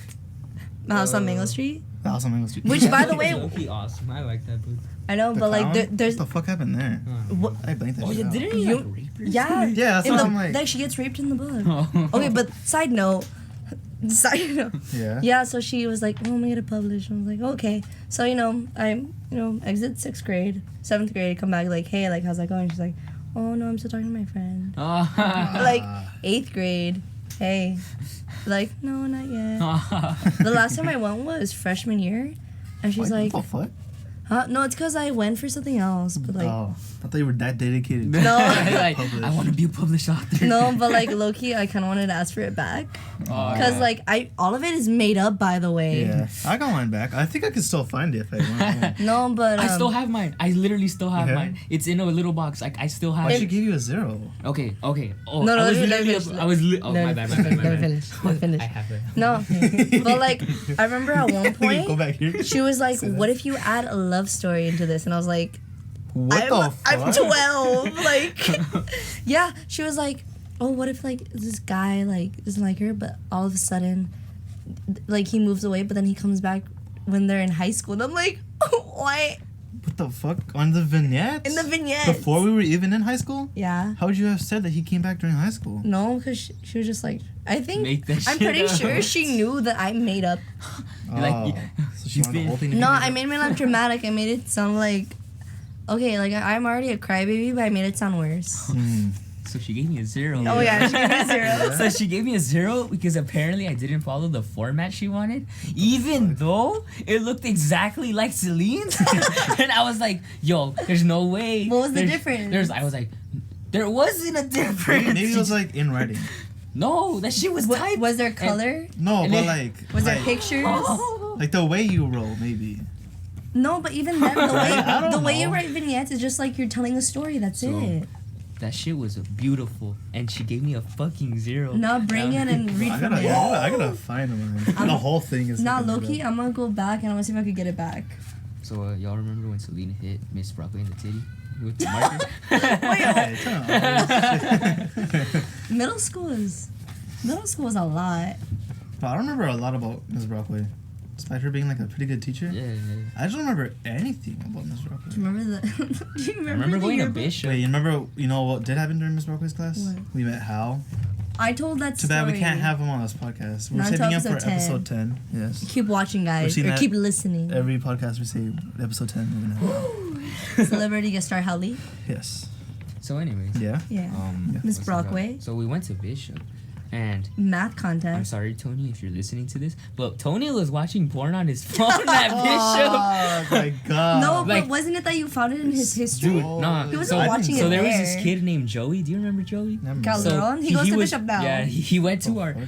the house on Mango Street. The House on Mango Street. Which, by the That way, was low-key awesome. I like that book. I know, The but like, clown? there's What the fuck happened there? what, I blanked that Oh, shit yeah, out. didn't he You- like rape her? yeah, Yeah, that's in what the, I'm like. like she gets raped in the book. Oh. Okay, but side note. Yeah. Yeah, so she was like, oh, I'm gonna get it published. I was like, okay. So, I exit 6th grade, 7th grade, come back, like, hey, like, how's that going? She's like, oh, no, I'm still talking to my friend. Oh. Like, 8th grade, hey. Like, no, not yet. The last time I went was freshman year. And she's like, what the fuck? huh? No, it's because I went for something else. But, like, Oh, I thought you were that dedicated. No. Like, Published. I want to be a published author. no, but, like, low-key, I kind of wanted to ask for it back. Oh, Because, yeah. like, all of it is made up, by the way. Yeah, I got mine back. I think I could still find it if I want. No, but, I still have mine. I literally still have Yeah? mine. It's in a little box. Like I still have Why it. she give you a 0? Okay. Oh, No, I was let me literally. finish. I was. Oh, Let my me bad. finish. Let me finish. Let me finish. I have it. No, but like I remember at one Go point back here. she was like, Say that. "What if you add a love story into this?" And I was like, What the fuck? I'm 12." Like, yeah, she was like, "Oh, what if like this guy like doesn't like her, but all of a sudden, like he moves away, but then he comes back when they're in high school?" And I'm like, "Why?" What the fuck? On the vignettes? In the vignette. Before we were even in high school? Yeah. How would you have said that he came back during high school? No, because she was just like, I think Make that I'm shit pretty up. sure she knew that I made up. Like, So she you've wanted the been- whole thing to be No, made I up? made it look dramatic. I made it sound like, okay, like I'm already a crybaby, but I made it sound worse. Hmm. So she gave me a 0. Oh yeah, she gave me a 0. So she gave me a 0 because apparently I didn't follow the format she wanted, even though it looked exactly like Celine's. And I was like, "Yo, there's no way." What was the There's- difference? I was like, there wasn't a difference. Maybe it was like in writing. No, that shit was typed. Was there color? No, And but then- like. Was there like, pictures? Like the way you roll, maybe. No, but even then, the I don't way you know. write vignettes is just like you're telling a story. That's So- it. That shit was beautiful, and she gave me a fucking 0. Now bring it and read I from gotta, it. I gotta find them. The whole thing is. Not fucking low key. good. I'm gonna go back and I'm gonna see if I could get it back. So y'all remember when Celine hit Miss Broadway in the titty with the marker? Hey, turn on. Middle school was a lot. But I don't remember a lot about Ms. Brockway. Despite her being like a pretty good teacher. Yeah. I just don't remember anything about Ms. Brockway. Do you remember the? Do you remember, I remember the going to yearbook? Bishop. Wait, you know what did happen during Ms. Brockway's class? What? We met Hal, I told that Too story. bad we can't have him on this podcast. We're Not saving him until for episode episode 10. Yes. Keep watching, guys. We've seen Or that keep listening. Every podcast we say, episode 10, we're going to have. Celebrity guest star Hallie. Yes. So anyways. Yeah. Yeah. Yeah. Miss what's Broadway. up? So we went to Bishop. And Math I'm contest. sorry, Tony, if you're listening to this, but Tony was watching porn on his phone at Bishop. Oh my god. No, Like- but wasn't it that you found it in his history? Dude, nah. He wasn't so, watching so it there was there. this kid named Joey. Do you remember Joey? Calderon? He goes to was, Bishop now. Yeah, he went to our. fuck?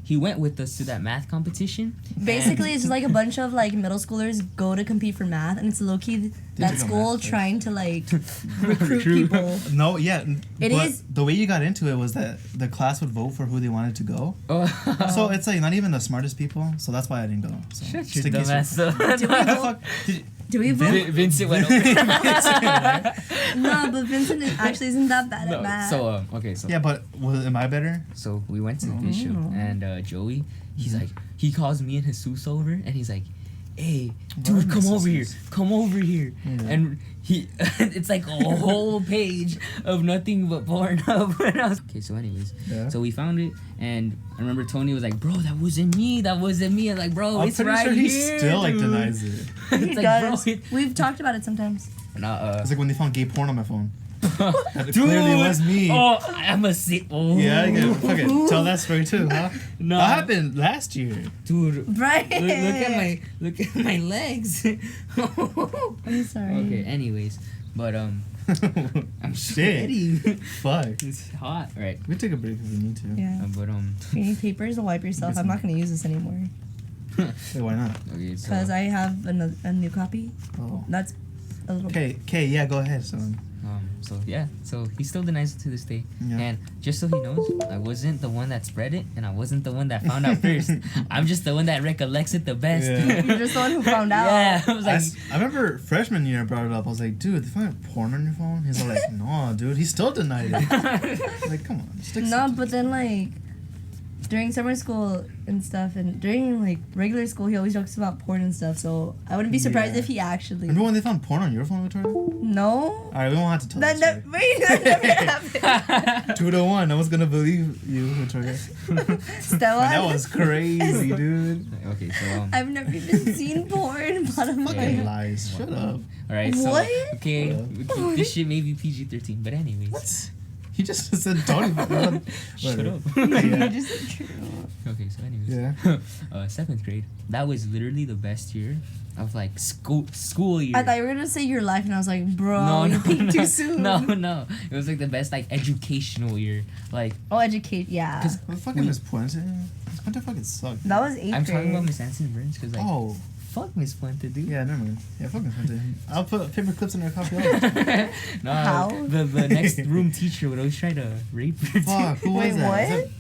He went with us to that math competition. Basically, it's just like a bunch of like middle schoolers go to compete for math, and it's low key that take a school math test. trying to like recruit people. No, yeah. It but is- the way you got into it was that the class would vote for who they wanted to go. Oh. So it's like not even the smartest people. So that's why I didn't go. So Shut just your in dumb case ass you- up. Did we What the vote? fuck? Do we vote? Vincent went over. No, but Vincent actually isn't that bad No, at math. so okay, so Yeah, but am I better? so we went to Bishop and Joey, he's like, he calls me and Jesus over and he's like, hey, dude, What are come my over here, sisters? come over here. Yeah. And he, it's like a whole page of nothing but porn. Okay, so anyways, Yeah. so we found it, and I remember Tony was like, bro, that wasn't me. I'm like, bro, I'm it's pretty right sure he here. still like dude." denies it. he It's like, does. bro, it- We've talked about it sometimes. Nah, It's like when they found gay porn on my phone. That dude, clearly was me. Oh, I'm a sick. Oh. Yeah, fuck it. Tell that story too, huh? No. That happened last year. Dude, Right. look at my legs. I'm sorry. Okay, anyways, but I'm Shit. sweaty. Fuck. It's hot, right? We take a break if we need to. Yeah. But You need papers to wipe yourself. I'm not gonna use this anymore Hey, why not? okay, so because I have a new copy. Oh. That's a little. Okay, yeah, go ahead, son. so yeah, so he still denies it to this day. Yeah. And just so he knows, I wasn't the one that spread it, and I wasn't the one that found out first. I'm just the one that recollects it the best. Yeah. You're just the one who found out. Yeah, I was I, like, I remember freshman year I brought it up. I was like, dude, they find porn on your phone? He's all like, no, dude. He still denied it. I was like, come on. Stick No, but then like during summer school and stuff, and during like regular school, he always jokes about porn and stuff. So I wouldn't be surprised Yeah. if he actually. Remember when they found porn on your phone, Victoria? No. Alright, we won't have to tell that story. Wait, that never happened. 2 to 1. I was gonna believe you, Victoria. Stella. Man, that was crazy, dude. okay, so I've never even seen porn, but I'm Fucking like, lies. Shut up. all right, so What? okay, What? this shit may be PG-13, but anyways. What? He just said don't even. Shut Whatever. up. Yeah. just true. Okay, so anyways. Yeah. 7th grade. That was literally the best year of like school year. I thought you were gonna say your life, and I was like, bro, no, you no, peaked no, too soon. no. It was like the best like educational year. Like Oh, educate, yeah. 'Cause What fucking Miss Puente? Miss Puente fucking sucked. That was 8th I'm grade. talking about Miss Anson Burns because like Oh. fuck Miss Puente, dude. Yeah, never mind. Yeah, fuck Miss Puente. I'll put paper clips in her copy. all the time. No, How? the next room teacher would always try to rape her. too. Fuck, who Wait, was that? what? Is that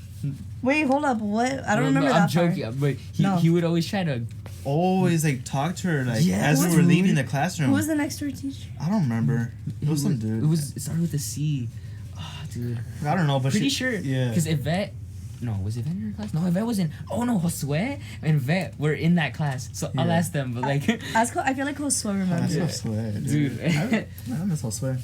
Wait, hold up. What? I don't No, remember no, that I'm part. joking, but No. he would always try to. always like talk to her like Yeah, as we what's were leaving rude? the classroom. Who was the next door teacher? I don't remember. It was some dude. It started with a C. Oh, dude. I don't know, but Pretty she, sure. Yeah. Because Yvette. No, was Yvette in her class? No, Yvette was in. Oh no, Josue and Yvette were in that class. So I'll Yeah. ask them, but like. I feel like Josue I remembers. miss Josue, Dude. I miss Josue.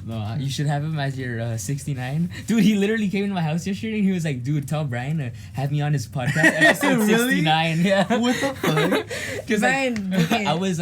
No, you should have him as your 69. Dude, he literally came to my house yesterday and he was like, dude, tell Bryan to have me on his podcast episode Really? 69. Yeah. What the fuck? Because Bryan, okay. I was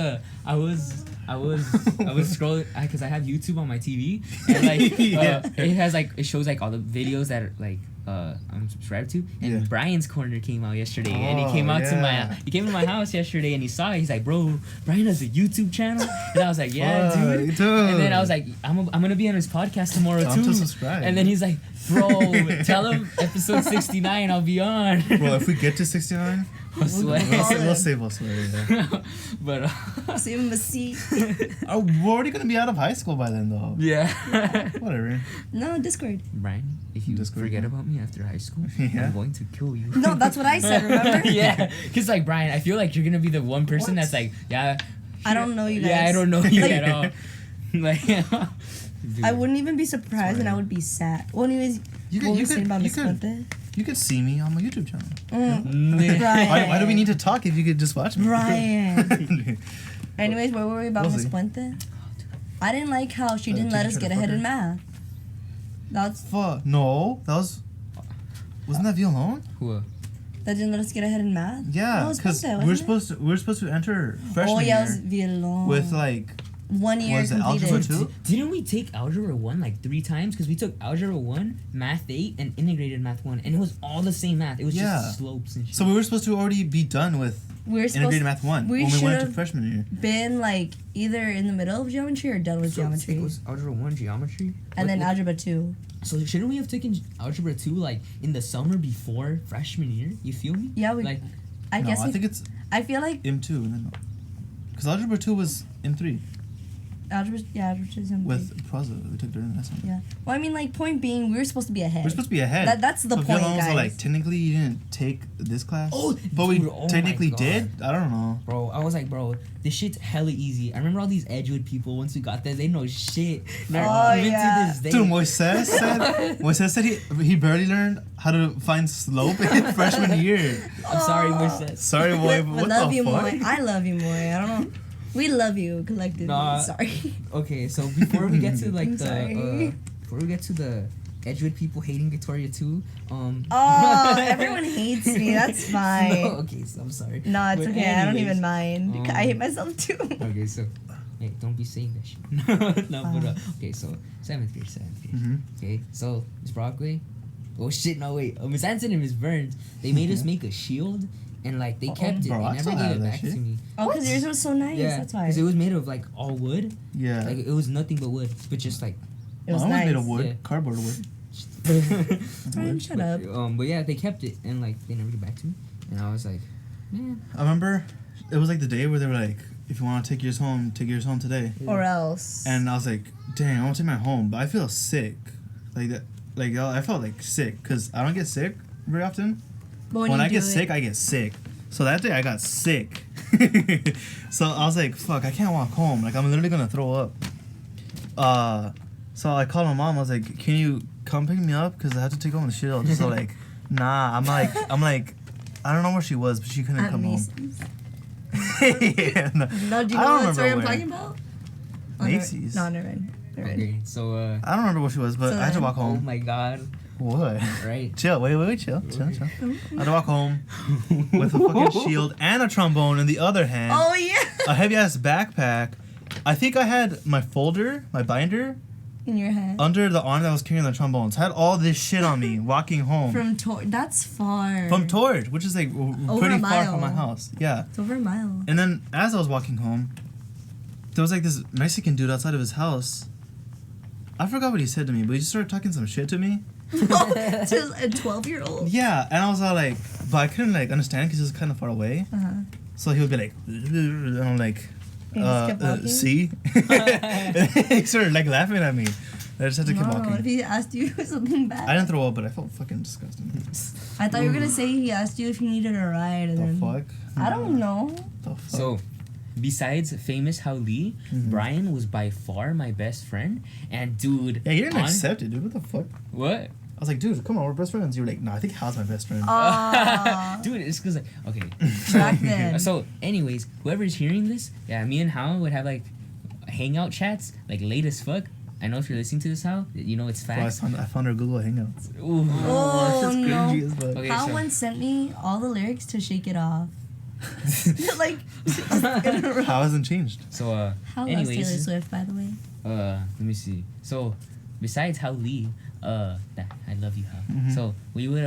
scrolling because I have YouTube on my TV and like Yeah. it has like it shows like all the videos that are like I'm subscribed to, and Yeah. Brian's Corner came out yesterday, and he Oh, came out to yeah. he came to my house yesterday and he saw it. He's like, bro, Bryan has a YouTube channel, and I was like, yeah, Fuck, dude. dude. And then I was like, I'm gonna be on his podcast tomorrow Tell him too. to subscribe. And then he's like, bro, tell him episode 69, I'll be on. Well, if we get to 69, I swear. we'll save Josue. Yeah. But Save him a seat. Oh, we're already gonna be out of high school by then, though. yeah. Whatever. No, Discord. Bryan, if you Discord, forget yeah. about me after high school, Yeah. I'm going to kill you. No, that's what I said, remember? Yeah, because like Bryan, I feel like you're gonna be the one person What? that's like, yeah. I don't know you guys. Yeah, I don't know you Like- at all. Like, dude. I wouldn't even be surprised, and I would be sad. Well, anyways, what were we saying about Miss Puente? You could see me on my YouTube channel. Nah. Brian. Why do we need to talk if you could just watch me? Brian. Anyways, what were we about We'll Miss see. Puente? I didn't like how she didn't let us teacher get to ahead fuck in her? math. That's Fuck. No, that was. Wasn't that violon? Who? That didn't let us get ahead in math? Yeah, because we were supposed to enter freshman it was year violon. with like 1 year was it completed. algebra 2? Didn't we take algebra 1 like 3 times? Because we took algebra 1, math 8, and integrated math 1, and it was all the same math. It was just slopes and shit. So we were supposed to already be done with integrated math 1 when we went to freshman year. Been like either in the middle of geometry or done with geometry. It was algebra 1 geometry, and then algebra 2. So shouldn't we have taken algebra 2 like in the summer before freshman year? You feel me? Yeah, we. Like, I guess. I think it's. I feel like M2, because algebra 2 was M3. Algebra 2 is M3. With Praza, we took during that summer. Yeah. Well, I mean, like, point being, we were supposed to be ahead. We're supposed to be ahead. That's the point, guys. So, like, technically, you didn't take this class. Oh, but dude, we technically did. I don't know, bro. I was like, bro, this shit's hella easy. I remember all these Edgewood people. Once we got there, they know shit. Even to this day. Dude, Moises said he barely learned how to find slope in freshman year. I'm sorry, Moises. Sorry, boy. What love the you, fuck? Moy. I love you, Moy. I don't know. We love you collectively. Sorry. Okay, so before we get to like before we get to the Edgewood people hating Victoria too, everyone hates me. That's fine. No, okay, so I'm sorry. No, it's okay. Anyways, I don't even mind. I hate myself too. Okay, so hey, don't be saying that shit. No, but okay, so 7th grade. Mm-hmm. Okay, so Miss Broadway. Oh shit! No wait. Miss Anson and Miss Burns. They made us make a shield. And like they kept it, bro, they never gave it back to me. Oh, because yours was so nice. Yeah, that's why. because it was made of like all wood. Yeah, like it was nothing but wood, but just like it was nice. nice. Made of wood, yeah. Cardboard wood. Brian, shut up. But yeah, they kept it, and like they never get back to me, and I was like, man. I remember it was like the day where they were like, if you want to take yours home today, or else. And I was like, dang, I want to take mine home, but I feel sick, like that. Like I felt like sick because I don't get sick very often. But when I get sick, I get sick. So that day I got sick. So I was like, fuck, I can't walk home. Like, I'm literally going to throw up. So I called my mom. I was like, can you come pick me up? Because I have to take home the shield. So like, nah. I'm like, I don't know where she was, but she couldn't come Macy's. home. Yeah, No, do you know what story I'm talking about? Macy's. No, never mind. Okay, so I don't remember where she was, but I had to walk home. Oh my god. What? Right. Chill. Wait. Chill. I had to walk home with a fucking shield and a trombone in the other hand. Oh, yeah. A heavy ass backpack. I think I had my binder, in your hand. under the arm that was carrying the trombones. I had all this shit on me walking home. From Torch. That's far. From Torch, which is like pretty far from my house. Yeah. It's over a mile. And then as I was walking home, there was like this Mexican dude outside of his house. I forgot what he said to me, but he just started talking some shit to me. To a 12-year-old? Yeah, and I was all like, but I couldn't like understand because he was kind of far away. Uh-huh. So he would be like, and I'm like, see? He started like laughing at me. I just had to keep walking. What if he asked you something bad? I didn't throw up, but I felt fucking disgusting. I thought you were gonna say he asked you if you needed a ride. And The then, fuck? I don't know. The fuck? So, besides famous Hao Lee, Bryan was by far my best friend. And dude, Yeah, you didn't accept it, dude. What the fuck? What? I was like, dude, come on, we're best friends. You were like, no, I think Hal's my best friend. Dude, it's because like, okay. Back then. So, anyways, whoever's hearing this, yeah, me and Hao would have like hangout chats, like late as fuck. I know if you're listening to this, Hao, you know it's facts. Bro, I found our Google Hangouts. Ooh. Oh, It's no. cringy as fuck. Okay, Hal so- once sent me all the lyrics to Shake It Off. Like, in a row. How hasn't changed? So, How loves Taylor anyways, Swift, by the way? let me see. So, besides Hao Lee, I love you, Hao. Mhm. So we would,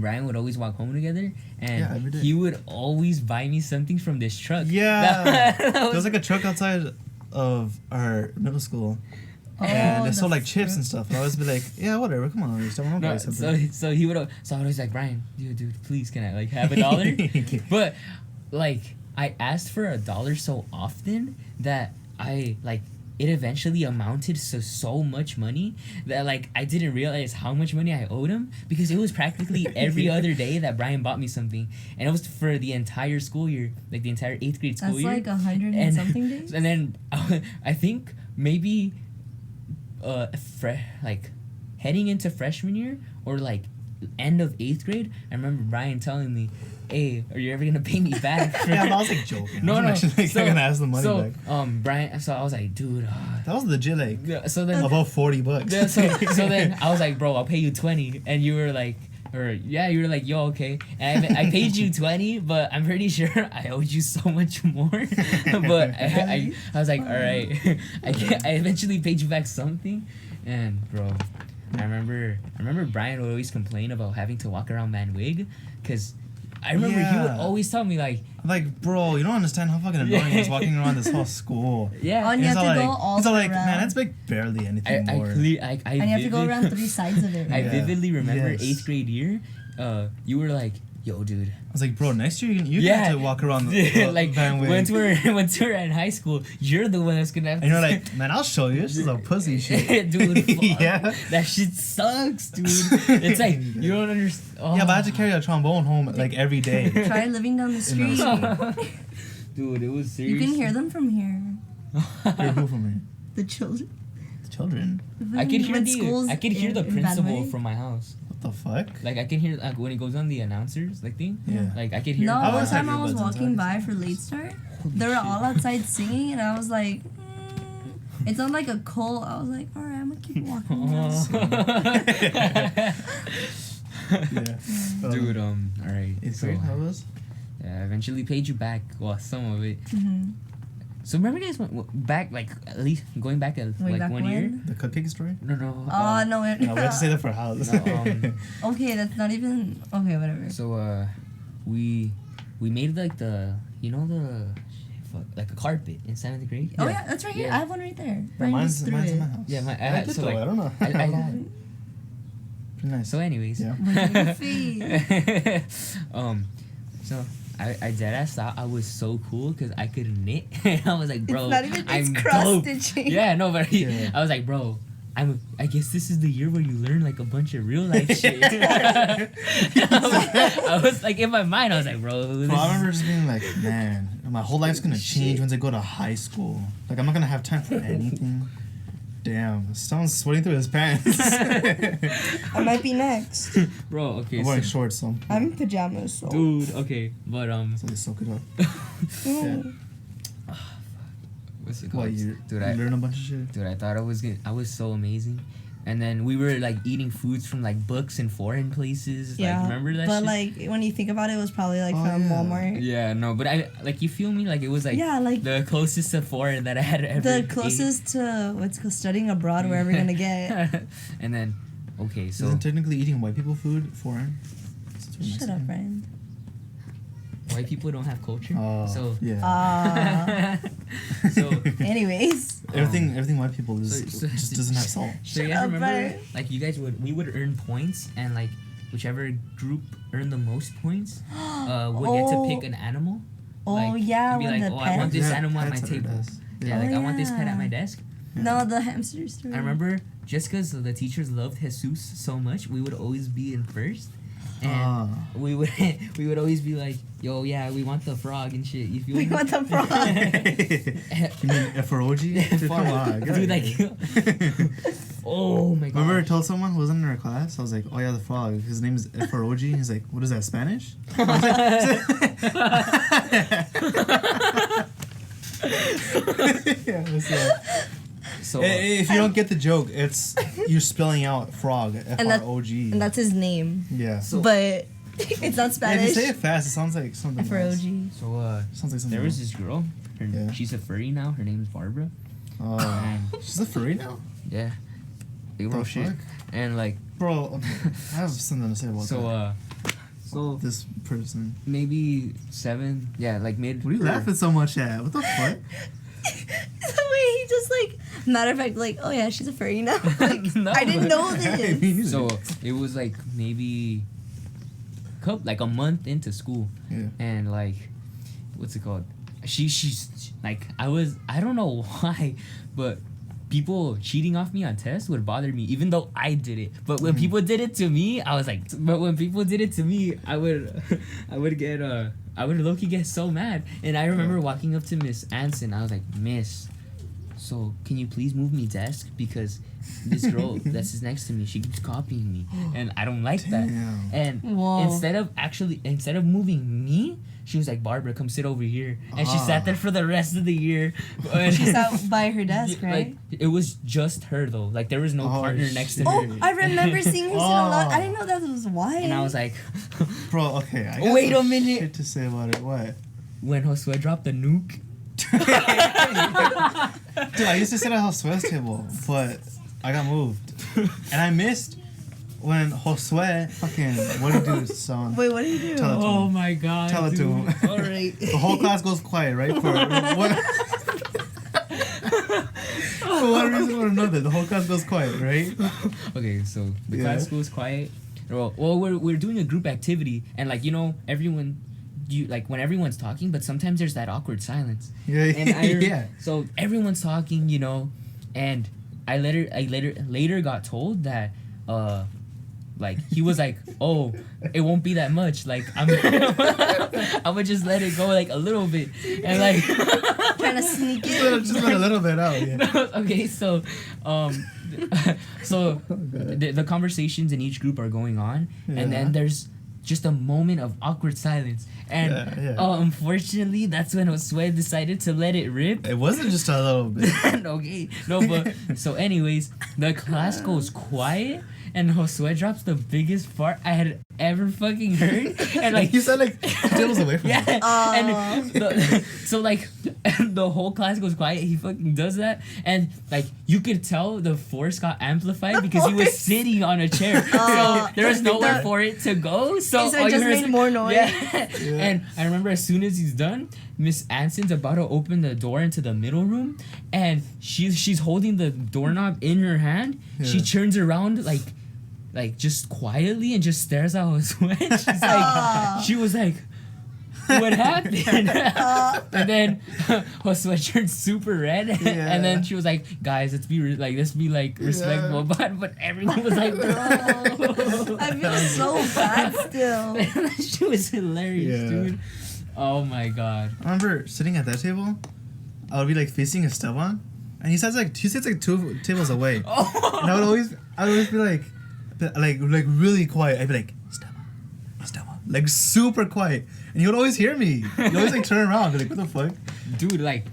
Bryan would always walk home together, Yeah, every and day. he would always buy me something from this truck. Yeah. That There was- was like a truck outside of our middle school. And they the sold like chips fruit. and stuff. And I always be like, yeah, whatever, come on, just don't buy No, something. so he would. So I was like, Bryan, dude, please, can I like have $1? But like I asked for $1 so often that I like it eventually amounted to so much money that like I didn't realize how much money I owed him because it was practically every other day that Bryan bought me something, and it was for the entire school year, like the entire 8th grade school That's year. like 100 and something days? And then I think maybe like heading into freshman year or like end of 8th grade, I remember Bryan telling me, hey, are you ever gonna pay me back? Yeah, I was like joking. No, I no. was actually like, I'm gonna ask the money back. Brian. So I was like, dude. That was legit like Yeah, so then about $40. Yeah, so then I was like, bro, I'll pay you 20, and you were like, you were like, yo, okay, and I paid you 20, but I'm pretty sure I owed you so much more. But I was like, all right, I eventually paid you back something, and bro, I remember Brian would always complain about having to walk around Van Wig, cause I remember he would always tell me like, bro, you don't understand how fucking annoying it is walking around this whole school. yeah, And you have to go all the way around. man, that's like barely anything more. And you have to go around 3 sides of it. I vividly remember Yes. 8th grade year. You were like, yo, dude. I was like, bro, next year you have to walk around the like Van Wig. once we're in high school, you're the one that's gonna have to. And you're like, man, I'll show you. This is a pussy shit. Dude, fuck. Yeah. That shit sucks, dude. It's like you don't understand. Oh. Yeah, but I had to carry a trombone home like every day. Try living down the street. Dude, it was serious. You can hear them from here. Hear who from here? The children. The children. I could hear the in principal Van from my house. What the fuck? Like I can hear when he goes on the announcers thing. Yeah. Like I could hear. No, I one was time I like was earbuds walking inside. by for late start. They were all outside singing, and I was like, it's on like a coal. I was like, all right, I'm gonna keep walking. now." Yeah. Dude, all right. It's So, great. How was? yeah, I eventually paid you back. Well, some of it. Mhm. So remember, you guys went back like at least going back Way like back 1 year. when? The cupcake story? No. Oh no! No, we have to say that for a house. No, Okay, that's not even. Okay, whatever. So we made like the like a carpet in 7th grade. Oh yeah, that's right here. Yeah. I have one right there. Yeah, Brian mine's just threw in it. my house. Yeah, I did so though, like I don't know. I got Pretty nice. so anyways. Yeah. Your face. So I deadass thought I was so cool because I could knit. I was like, bro, It's not even. I'm It's cross dope. stitching. Yeah, no, but Yeah. I was like, bro, I guess this is the year where you learn like a bunch of real life shit. I was like in my mind, I was like, bro. Bro, I remember just being like, man, my whole life's gonna change once I go to high school. Like, I'm not gonna have time for anything. Damn, Stone's sweating through his pants. I might be next. Bro, okay. I'm wearing So, shorts, so I'm in pajamas, so. dude, okay, but so they soak it up. Mm. what's it What, called? you Dude, learn a bunch of shit? Dude, I thought I was so amazing. And then we were like eating foods from like books in foreign places. Yeah. Like, remember that But shit? like when you think about it, it was probably like Oh, from yeah. Walmart. Yeah, no, but I like you feel me? Like it was like Yeah, like the closest to foreign that I had ever the ate. closest to what's called studying abroad we're ever gonna get. And then okay, so Isn't technically eating white people food foreign? Since we're Shut up, Mexican. Brian. white people don't have culture. Oh, So yeah. so Anyways. everything white people is so- just doesn't have salt. So you Shut guys up, remember, Brian. like you guys we would earn points, and like whichever group earned the most points, would get to pick an animal. Oh Like, yeah, you'd be when like, the oh, I want pet. this animal at my pets at our table. desk. Yeah, Oh, like I want this pet at yeah. my desk. No, the hamsters too. I remember just because the teachers loved Jesus so much, we would always be in first, and we would always be like, "Yo, yeah, we want the frog and shit." You feel We me? want the frog. You mean Eforoji? Frog. Dude, like, oh my god. Remember I told someone who wasn't in our class, I was like, oh yeah, the frog. His name is Eforoji. He's like, what is that, Spanish? Yeah, that's it. So Hey, if you don't get the joke, it's you're spelling out frog, F-R-O-G. And that's his name. Yeah. So- But it's not And if you Spanish. say it fast, it sounds like something else. F-R-O-G. so Sounds like something there was else. this girl. Yeah. She's a furry now. Her name's Barbara. Oh, And she's a furry now? yeah, big The real shit. fuck? And like Bro, okay. I have something to say about that. so This person. maybe 7. Yeah, like mid. What are you or- laughing so much at? What the fuck? The way he just like, matter of fact, like, oh yeah, she's a furry now. Like, No, I didn't but- know Hey, this. me neither. So it was like maybe like a month into school, Yeah. and like what's it called? She's like I don't know why, but people cheating off me on tests would bother me, even though I did it. But when people did it to me, I was like, but when people did it to me, I would low-key get so mad. And I remember walking up to Miss Anson, I was like, Miss, so can you please move me desk because this girl that's next to me, she keeps copying me, and I don't like that. And instead of moving me, she was like, Barbara, come sit over here. And she sat there for the rest of the year. She sat by her desk, right? Like, it was just her, though. Like, there was no partner next to her. Oh, I remember seeing her sit alone. I didn't know that was why. And I was like... Bro, okay. I got wait a some minute. shit to say about it. What? When Josue dropped the nuke. Dude, I used to sit at Josue's table, but I got moved. And I missed... when Josue fucking, what did he do, son? Wait, what did he do? Oh my god. Tell it to him. Alright. The whole class goes quiet, right? For one reason or another, the whole class goes quiet, right? Okay, so the class goes quiet. Well, we're doing a group activity, and like, you know, everyone, like when everyone's talking, but sometimes there's that awkward silence. Yeah, and so everyone's talking, you know, and I later got told that like he was like, oh, it won't be that much, like I'm gonna just let it go like a little bit, and like trying to sneak it, just let a little bit out. Yeah. Okay, so the conversations in each group are going on, and then there's just a moment of awkward silence, and unfortunately that's when Josue decided to let it rip. It wasn't just a little bit. Okay, no, but so anyways, the class goes quiet, and Josue drops the biggest fart I had ever fucking heard, and like you said, like tables away from him. And so like the whole class goes quiet. He fucking does that, and like you could tell the force got amplified because he was sitting on a chair, so there was nowhere for it to go. So it just made more noise. Yeah. And I remember as soon as he's done, Miss Anson's about to open the door into the middle room, and she's holding the doorknob in her hand. Yeah. She turns around like just quietly and just stares at Josue. She's like, she was like, what happened? And then Josue turned super red, and then she was like, guys, let's be respectful. But everyone was like, bro, I feel so bad still. She was hilarious, dude. Oh my god. I remember sitting at that table, I would be like facing Estevan, and he sits like 2 tables away. And I would always be like really quiet. I'd be like, Esteban, like super quiet, and he would always hear me. He always like turn around, be like, what the fuck, dude? Like,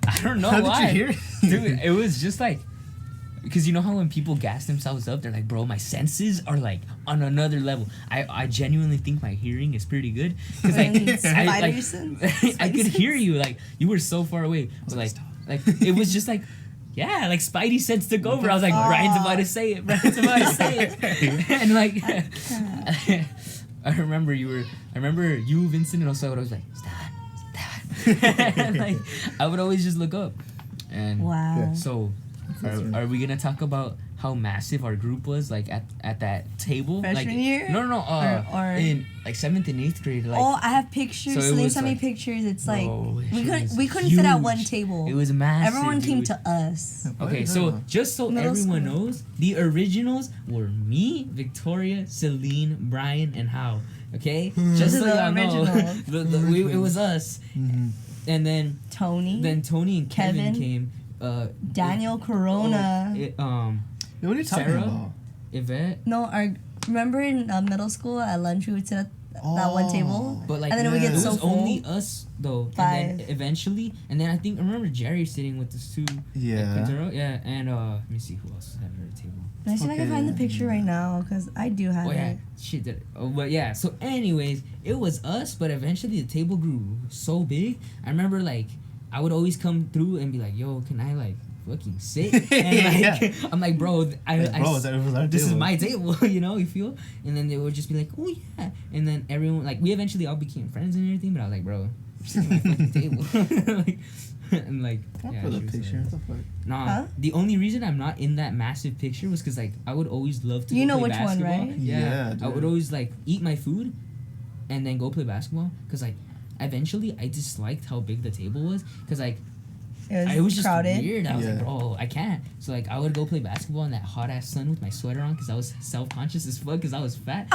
I don't know why. How did you hear? Dude, it was just like, because you know how when people gas themselves up, they're like, bro, my senses are like on another level. I genuinely think my hearing is pretty good, because like I could hear you, like you were so far away, but like it was just like. Yeah, like Spidey sense took over. I was like, Bryan's about to say it. And like, I remember you, Vincent, and also I was like, Estevan. And like, I would always just look up. And so, are we gonna talk about how massive our group was, like at that table? Freshman year? No. Or in like 7th and 8th grade. Like, I have pictures. So Celine sent me pictures. It's like we couldn't sit at one table. It was massive. Everyone came to us. Okay, so just so everyone knows, the originals were me, Victoria, Celine, Bryan, and Hao. Okay, just so y'all know, it was us. Mm-hmm. And then Tony and Kevin came. Daniel Corona. What are you talking about? Yvette. No, remember in middle school at lunch we would sit at that one table, but like, and then we get so full. It was only us though. 5. And then eventually, I remember Jerry sitting with us too. Yeah. And let me see who else had at our table. Let me see if I can find the picture right now, because I do have it. She did. But yeah. So anyways, it was us, but eventually the table grew so big. I remember like I would always come through and be like, yo, can I like fucking sit? And like I'm like, bro, this is my table, you know, you feel? And then they would just be like, oh yeah. And then everyone, like, we eventually all became friends and everything, but I was like, bro, you're sitting at my fucking table. Like, and like, for the picture. What the fuck? Nah, the only reason I'm not in that massive picture was because like I would always love to go play basketball. You know which one, right? Yeah, I would always like eat my food and then go play basketball, because like eventually I disliked how big the table was, because like it was just crowded. weird. I was like, Yeah. bro, I can't. So like, I would go play basketball in that hot ass sun with my sweater on because I was self conscious as fuck because I was fat.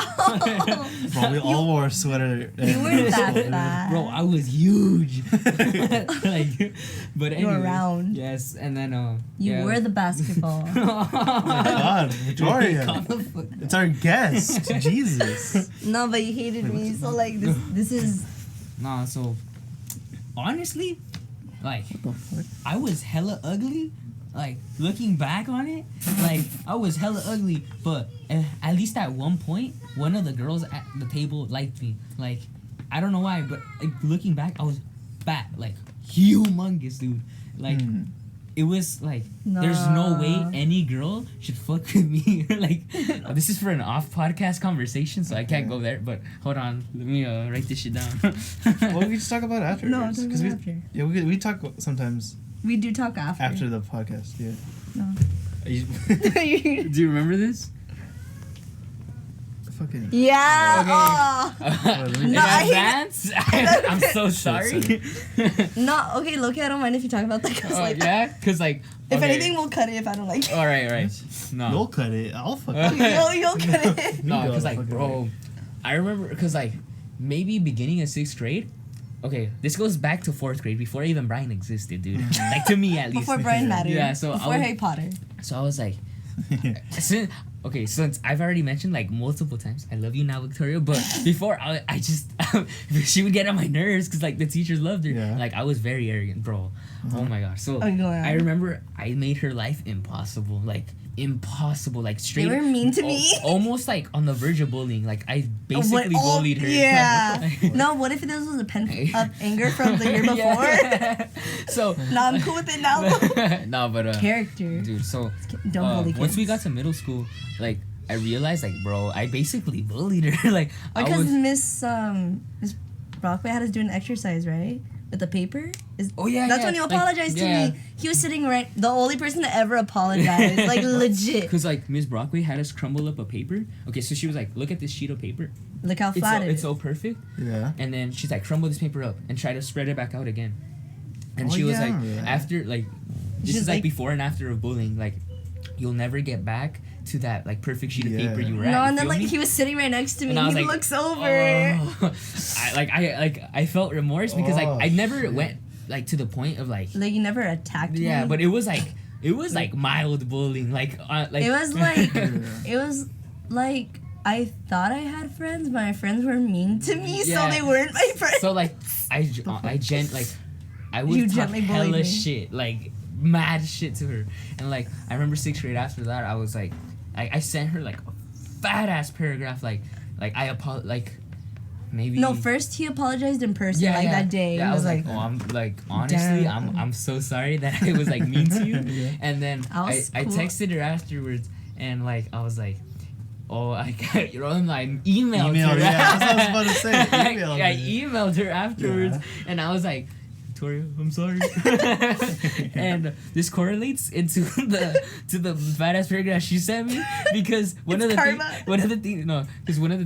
Bro, we all wore a sweater. You weren't that fat. Bro, I was huge. Like, but You were anyway, round. yes, and then You yeah. were the basketball. Oh my God, Victoria. Calm the fuck down. It's our guest. Jesus. No, but you hated me. So like this is. Nah, so honestly, like What the fuck? I was hella ugly. Like looking back on it, like I was hella ugly. But at least at one point, one of the girls at the table liked me. Like I don't know why, but like, looking back, I was fat, like humongous, dude. Like it was like there's no way Nah. any girl should fuck with me. Like this is for an off podcast conversation, so I can't go there. But hold on, let me write this shit down. Well, we can just talk about it after. No, talk about we, it after. Yeah, we talk sometimes We do talk after. after the podcast. Yeah. No. Do you remember this? Fucking. Yeah. Okay. Oh. let me- In No, I hate advance, I'm so sorry. No. Okay, Loki. I don't mind if you talk about that. Cause Oh like, yeah, cause like if okay. anything, we'll cut it if I don't like it. All right. No, You'll cut it. I'll fuck You'll cut it. no, You cause go like, fucking bro, I remember, cause like maybe beginning of 6th grade. Okay, this goes back to 4th grade before even Bryan existed, dude. Like to me at least. Before Bryan mattered. Yeah, so before I was, Harry Potter. so I was like, since I've already mentioned like multiple times, I love you now, Victoria. But before I just she would get on my nerves because like the teachers loved her. Yeah. Like I was very arrogant, bro. Oh my gosh. So Oh, go on. I remember I made her life impossible. Like straight. were mean to me. Almost like on the verge of bullying. Like I basically bullied her. Yeah. No, what if this was a pent up anger from the year before? Yeah. So No, I'm cool with it now. no, but Character. dude. So Don't bully kids. once we got to middle school, like I realized, like, bro, I basically bullied her. Like, I Because was. Miss Broadway had us do an exercise, right? With the paper. Oh yeah, That's yeah. when you Like, apologized yeah. to me. He was sitting right, the only person to ever apologize, like legit. Cause like Miss Broadway had us crumble up a paper. Okay, so she was like, "Look at this sheet of paper. Look how flat It's it so is. perfect." Yeah. And then she's like, "Crumble this paper up and try to spread it back out again." And Oh, she was yeah, I like, remember that. after like, this She's is like like- before and after of bullying. Like, you'll never get back to that like perfect sheet of Yeah. paper you were No, at. and then you like feel me? he was sitting right next to me. And I And was he like, looks over. Oh. I felt remorse because like Oh, I never shit. went like to the point of like Like you never attacked me. yeah, but it was like mild bullying, like it was like I thought I had friends, but my friends were mean to me, Yeah. so they weren't my friends. so like I would You talk gently bullied hella me. shit, like mad shit to her, and like I remember 6th grade after that I was like I sent her like a fat ass paragraph like maybe No, first he apologized in person, that day. Yeah, He I was like, like, oh, I'm like, honestly, damn. I'm so sorry that I was like mean to you. Yeah. And then I was I cool. texted her afterwards, and like I was like, oh, I got your own line. Emailed her. Yeah, that's what I was about to say. Emailed I her. emailed her afterwards, and I was like, Victoria, I'm sorry. And this correlates into the fat ass paragraph she sent me because one of the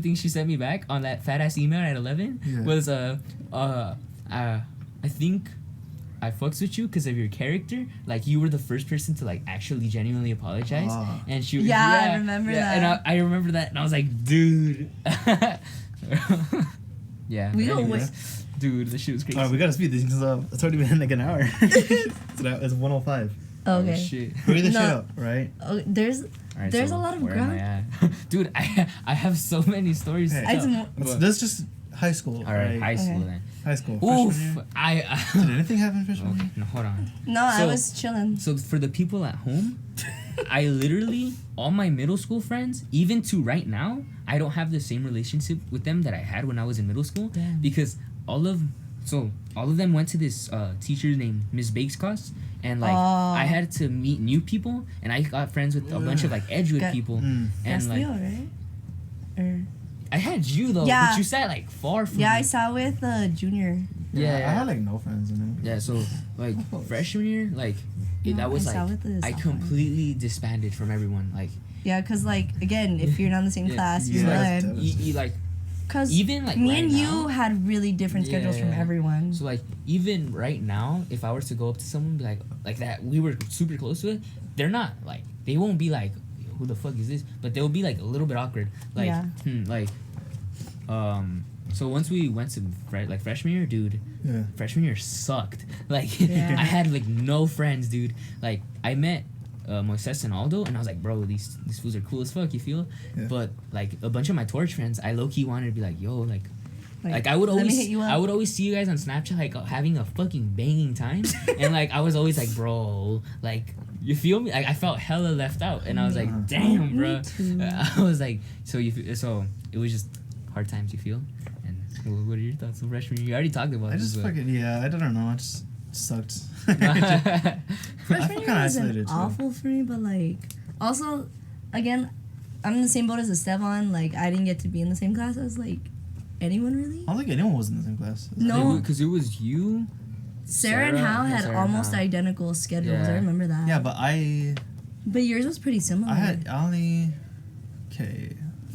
things she sent me back on that fat ass email at 11 Yeah. was I think I fucks with you because of your character. Like you were the first person to like actually genuinely apologize, Ah. and she Yeah, I remember that. and I remember that, and I was like, dude. Yeah. We don't anyways. wait. Dude, this shit was crazy. Alright, we gotta speed these things up. It's already been like an hour. It's 1:05. Oh, Okay. shit. Read the No. shit up, right? Oh, there's Alright, There's so a lot of where am I ground. at? Dude, I have so many stories to Hey. I tell. just- But- That's just high school. all right, high school Okay. then. High school. Freshman Oof, year. Did anything happen freshman Okay, year? no, hold on. no, I So- was chilling. So for the people at home, I literally all my middle school friends, even to right now, I don't have the same relationship with them that I had when I was in middle school Damn. because all of them went to this teacher named Miss Bakescost, and like Oh. I had to meet new people, and I got friends with a bunch of like Edgewood Got- people, Mm. and like Castillo, right? Or I had you though, Yeah. but you sat like far from yeah, me. I saw with Junior. Yeah, I had like no friends in it. Yeah, so like freshman year, like No, that was I saw like with the I sophomore. completely disbanded from everyone. Like Yeah, cause like again, if you're not in the same Yeah, class, you you're guys good. don't. you like Cause even like me right and now, you had really different schedules from Yeah. everyone. So like even right now, if I were to go up to someone and be like that, we were super close to it. They're not like they won't be like, who the fuck is this? But they'll be like a little bit awkward. Like So once we went to freshman year, dude. Yeah. Freshman year sucked. Like Yeah. I had like no friends, dude. Like I met Macias and Aldo, and I was like, bro, these fools are cool as fuck. You feel? Yeah. But like a bunch of my Torch friends, I low key wanted to be like, yo, like I would let me always hit you up. I would always see you guys on Snapchat like having a fucking banging time, and like I was always like, bro, like you feel me? Like I felt hella left out, and I was like, damn, Me bro. too. I was like, so it was just hard times. You feel? And what are your thoughts on freshman year? You already talked about I this. just fucking I don't know. It just sucked. Freshman I feel year kinda wasn't isolated, too. awful for me, but like also, again, I'm in the same boat as Estevan. Like I didn't get to be in the same class as like anyone really. I don't think anyone was in the same class. No. Because it was you. Sarah and Hal had Sarah and almost Hal. identical schedules. Yeah. I remember that. Yeah, but But yours was pretty similar.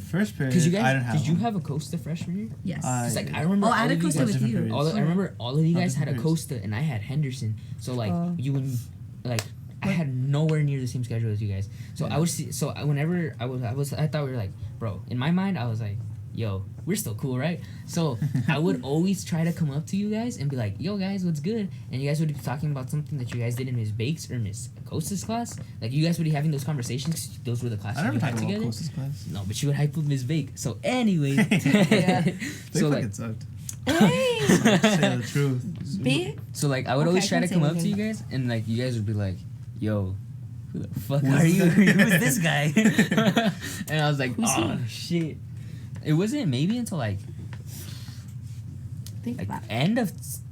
first period. Because you I guys, didn't have did you one. have a Costa freshman year? Yes. 'Cause, like I remember. Oh, I had all a of you Costa guys- with different you. periods. I remember all of you guys had a different periods. Costa and I had Henderson. So like Oh. you and like I had nowhere near the same schedule as you guys. So I would see. So whenever I thought we were like, bro. In my mind, I was like, yo, we're still cool, right? So I would always try to come up to you guys and be like, yo guys, what's good? And you guys would be talking about something that you guys did in Miss Bakes or Miss Costa's class. Like you guys would be having those conversations. 'Cause those were the classes I never you talked had about together. Costa's class. No, but you would hype up Miss Bake. So anyways, Yeah. They so like fucking sucked. Hey. Say the truth. Big. So like I would Okay, always I try to can't come say up to you anything. guys and like you guys would be like, yo, who the fuck Who's are you? this guy? Who's this guy? And I was like, Who's oh shit. It wasn't maybe until like Think about it. end of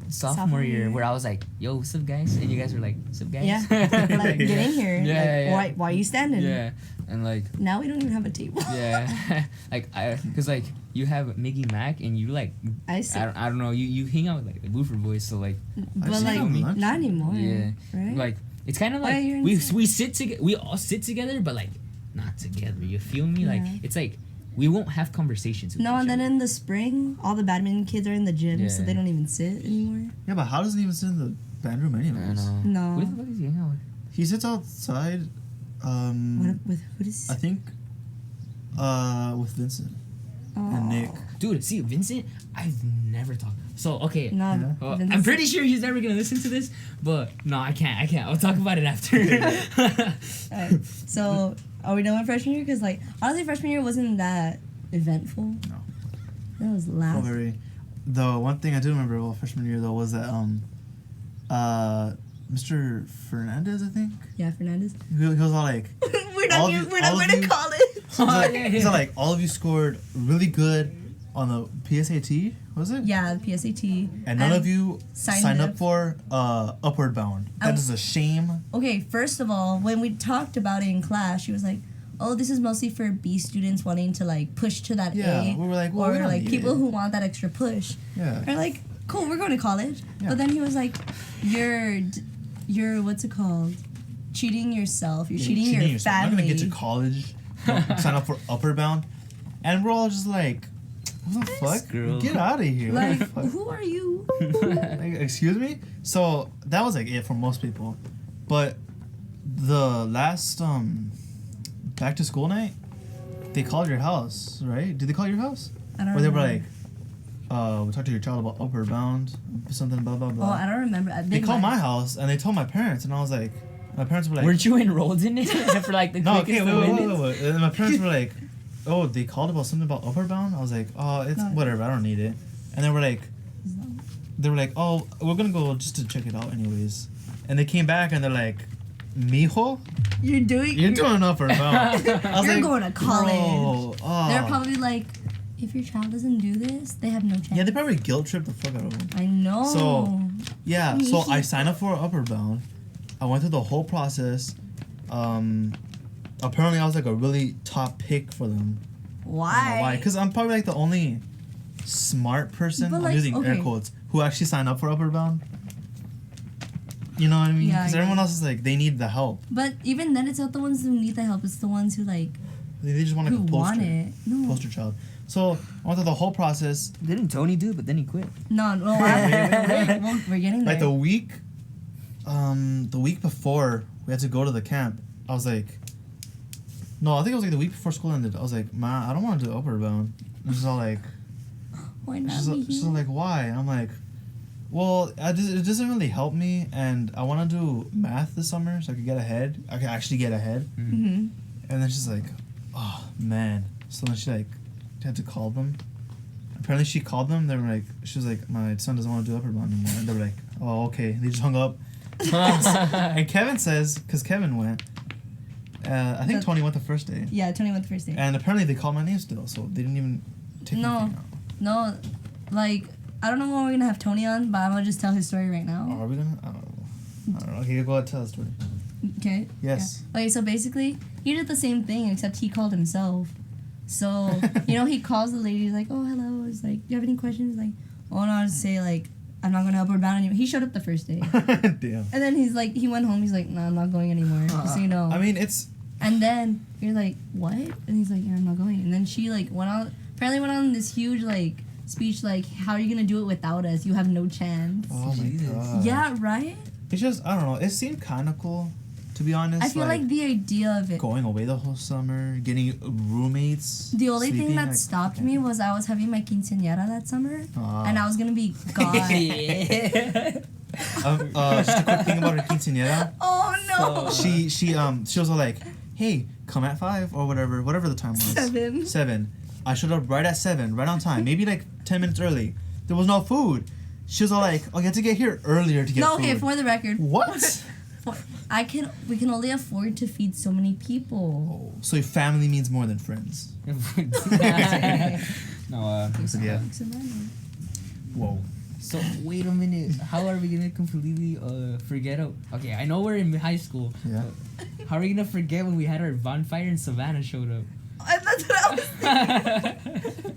sophomore year year. where I was like, yo, what's up guys? And you guys were like, what's up guys? Yeah. Like get in here. Yeah, Like, yeah. Why are you standing? Yeah. And like Now we don't even have a table. yeah. Like cause like you have Mickey Mac and you like I see. I don't know, you hang out with like the Woofer boys, so like But seen like them on lunch. not anymore. yeah. Right. Like it's kind of Why like are you we insane? sit together. We all sit together, but like not together. You feel me? Like Yeah. it's like we won't have conversations. With no, each and then other. in the spring, all the badminton kids are in the gym, so Yeah. they don't even sit anymore. Yeah, but how does he even sit in the band room I anyways? know. No. Who the fuck is he hanging out with? He sits outside. What with who does? I think. With Vincent Oh. and Nick. Dude, see Vincent. I've never talked. So okay. No, Yeah. Well, Vincent's- I'm pretty sure he's never gonna listen to this, but no, I can't. I'll talk about it after. Alright, so are we done with freshman year? Because like honestly, freshman year wasn't that eventful. No. That was Oh, last. very. The one thing I do remember about freshman year though was that Mr. Fernandez, I think. Yeah, Fernandez. He was all like, we're All not. of you- We're not all of going to you- call it. he's all like, all of you scored really good on the PSAT, was it? Yeah, the PSAT. And none of you signed signed up. up for Upward Bound. That is a shame. Okay, first of all, when we talked about it in class, she was like, "Oh, this is mostly for B students wanting to like push to that Yeah, A, we were like, well, we or don't like need people it. who want that extra push." Yeah. Are like, "Cool, we're going to college." Yeah. But then he was like, "You're what's it called? Cheating yourself. You're cheating your yourself. I'm not family." gonna get to college, sign up for Upward Bound, and we're all just like, what the fuck? girl. Get out of here. What Like, the fuck? who are you? Like, excuse me? So that was like it for most people. But the last back to school night, they called your house, right? Did they call your house? I don't Or they were remember. like, we talked to your child about Upward Bound, something blah blah Oh, blah. I don't remember. They called my house and they told my parents, and I was like, my parents were like, Weren't you enrolled in it for like the no, quickest okay, of wait. minutes? And my parents were like, oh, they called about something about Upward Bound? I was like, oh, it's No. whatever, I don't need it. And they were like, oh, we're gonna go just to check it out anyways. And they came back and they're like, mijo, You're doing. you're doing Upward Bound. I was You're like, going to college. Bro, They're probably like, if your child doesn't do this, they have no chance. yeah, they probably guilt tripped the fuck out of them. I know. So, yeah, so I signed up for Upward Bound. I went through the whole process. Apparently I was like a really top pick for them. why? Why? Because I'm probably like the only smart person, But, I'm like, using air okay. quotes, who actually signed up for Upward Bound. You know what I mean? Yeah, I Because get everyone it. else is like, they need the help. But even then, it's not the ones who need the help. It's the ones who like They just want like Who a poster. want it? No. Poster child. So I went through the whole process. Didn't Tony do it, but then he quit? No. We're getting there. Like the week before we had to go to the camp, I was like, no, I think it was like the week before school ended. I was like, Ma, I don't want to do Upward Bound. And she's all like, Why not? she's all like, why? And I'm like, well, it doesn't really help me, and I want to do math this summer so I could get ahead. I could actually get ahead. Mm-hmm. And then she's like, oh man. So then she like had to call them. Apparently she called them. They were like, she was like, my son doesn't want to do Upward Bound anymore. And they were like, oh okay. They just hung up. And Kevin says, because Kevin went, I think Tony went the first day. Yeah, Tony went the first day. And apparently they called my name still, so they didn't even take anything out. No, like, I don't know when we're gonna have Tony on, but I'm gonna just tell his story right now. Are we gonna? I don't know. Okay, go ahead, tell the story. Okay. Yes. Yeah. Okay, so basically, he did the same thing except he called himself. So he calls the lady. He's like, "Oh, hello." He's like, "Do you have any questions?" Like, "Oh no," I'll just say like, "I'm not gonna Upward Bound anymore." He showed up the first day. Damn. And then he's like, he went home. He's like, "No, I'm not going anymore." Just so you know. I mean, it's. And then you're like, "What?" And he's like, "Yeah, I'm not going." And then she like went on this huge like speech like, "How are you gonna do it without us? You have no chance." Oh my Jesus. god. Yeah, right. It's just I don't know. It seemed kind of cool, to be honest. I feel like the idea of it. going away the whole summer, getting roommates. The only thing sleeping, that like, stopped me was I was having my quinceañera that summer, Ah. and I was gonna be gone. Just a quick thing about her quinceañera. Oh no! She was all like, "Hey, come at 5 or whatever the time was." 7. 7. I showed up right at 7, right on time. Maybe like 10 minutes early. There was no food. She was all like, "Oh, you have to get here earlier to get No, food." okay. For the record, What? we can only afford to feed so many people. Oh, so your family means more than friends. No, Yeah. Whoa. so wait a minute. How are we gonna completely forget? Okay, I know we're in high school. Yeah. But how are we gonna forget when we had our bonfire and Savannah showed up? That's what I was.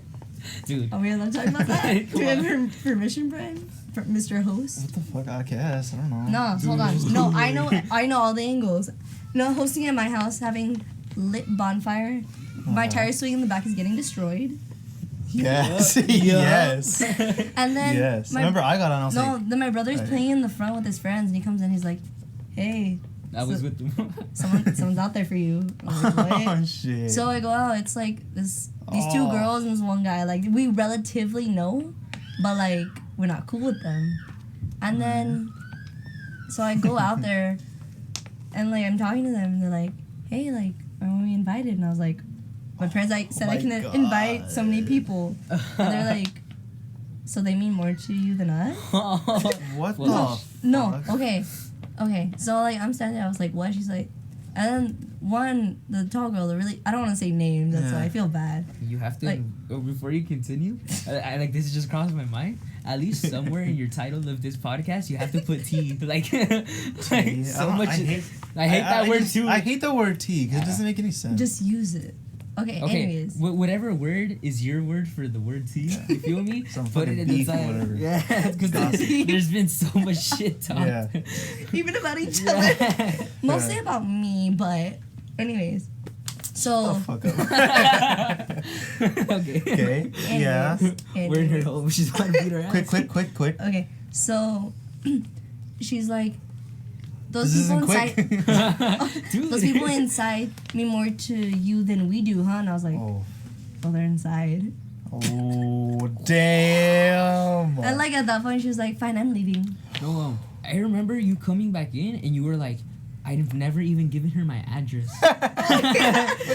Dude. Are we allowed to talk about that? Do we have permission, Brian? Mr. Host? What the fuck? I guess. I don't know. No, hold on. No, I know all the angles. No, hosting at my house, having lit bonfire. My tire swing in the back is getting destroyed. Yes. Yes. And then Yes. I remember I got on. I was like, then my brother's Right. playing in the front with his friends, and he comes in. He's like, "Hey, I was with them. someone's out there for you." I was like, "What?" oh shit. So I go out. It's like these two Oh. girls and this one guy. Like we relatively know, but like we're not cool with them. And then, so I go out there, and like I'm talking to them, and they're like, "Hey, like, are we invited?" And I was like, "My parents said I my can invite so many people." And they're like, "So they mean more to you than us?" what the? No. No, fuck? okay. So like I'm standing there, I was like, "What?" She's like, and then the tall girl, I don't want to say names. That's Yeah. why I feel bad. You have to, Like- before you continue, I like this just crossed my mind. At least somewhere in your title of this podcast, you have to put T. Like so much. I hate that word too. I hate the word tea because it doesn't make any sense. Just use it. Okay. Okay, Anyways, whatever word is your word for the word T, you feel me? Some Put fucking it in the beef or title. whatever. Yeah, because there's been so much shit talk. Yeah. even about each other, Yeah. mostly about me, but anyways. So. Oh, fuck up. Okay. Okay. Yeah. We're in her home. She's trying to beat her ass. Quick. Okay, so she's like, those This people isn't quick. inside, Dude. those people inside mean more to you than we do, huh? And I was like, Oh. well, they're inside. Oh, damn. And like at that point, she was like, fine, I'm leaving. No, I remember you coming back in and you were like, I've never even given her my address. What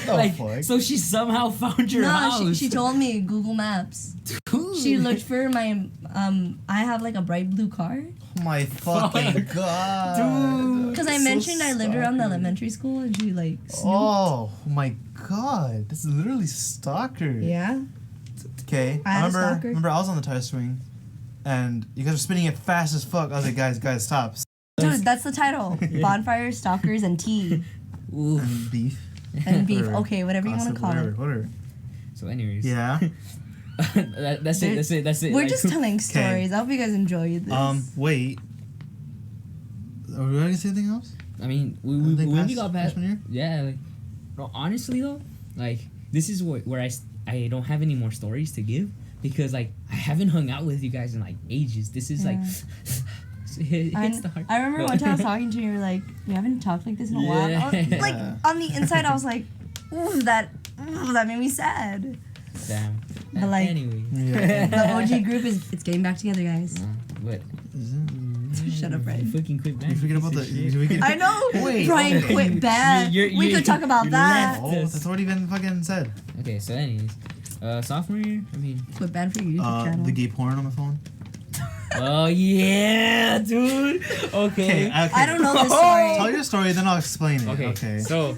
the Like, fuck? so she somehow found your No, house. she told me Google Maps. Dude. She looked for my I have like a bright blue car Oh my fucking Fuck. god. Dude. because I So mentioned I lived around the stalker. elementary school and she like snooped. Oh my god. This is literally stalker. Yeah. Okay. I had a stalker. Remember I was on the tire swing and you guys were spinning it fast as fuck. I was like, guys, stop. Dude, that's the title. Bonfires, Stalkers, and tea. Oof. And beef. And beef. Whatever. Okay, whatever you want to call it. Whatever. So anyways. Yeah. That's it. We're Like, just telling stories. I hope you guys enjoyed this. Wait. Are we ready to say anything else? I mean, we Anything when past we got past. freshman year? Yeah. Like, no, honestly though, like this is where I don't have any more stories to give because like I haven't hung out with you guys in like ages. This is like it hits the heart. I remember one time I was talking to you, you're like, you haven't talked like this in a while. Like on the inside, I was like, ooh, that made me sad. Damn. But like, anyway, the OG group it's getting back together, guys. What? Shut up, Bryan. Fucking quit band. You forget about the. I know. Wait, Bryan quit band. We could talk about that. Oh, that's already been fucking said. Okay, so anyways, sophomore year. I mean, Quit band for your YouTube channel. The gay porn on my phone. oh yeah, dude. Okay. I don't know this story. Tell your story, then I'll explain it. Okay. So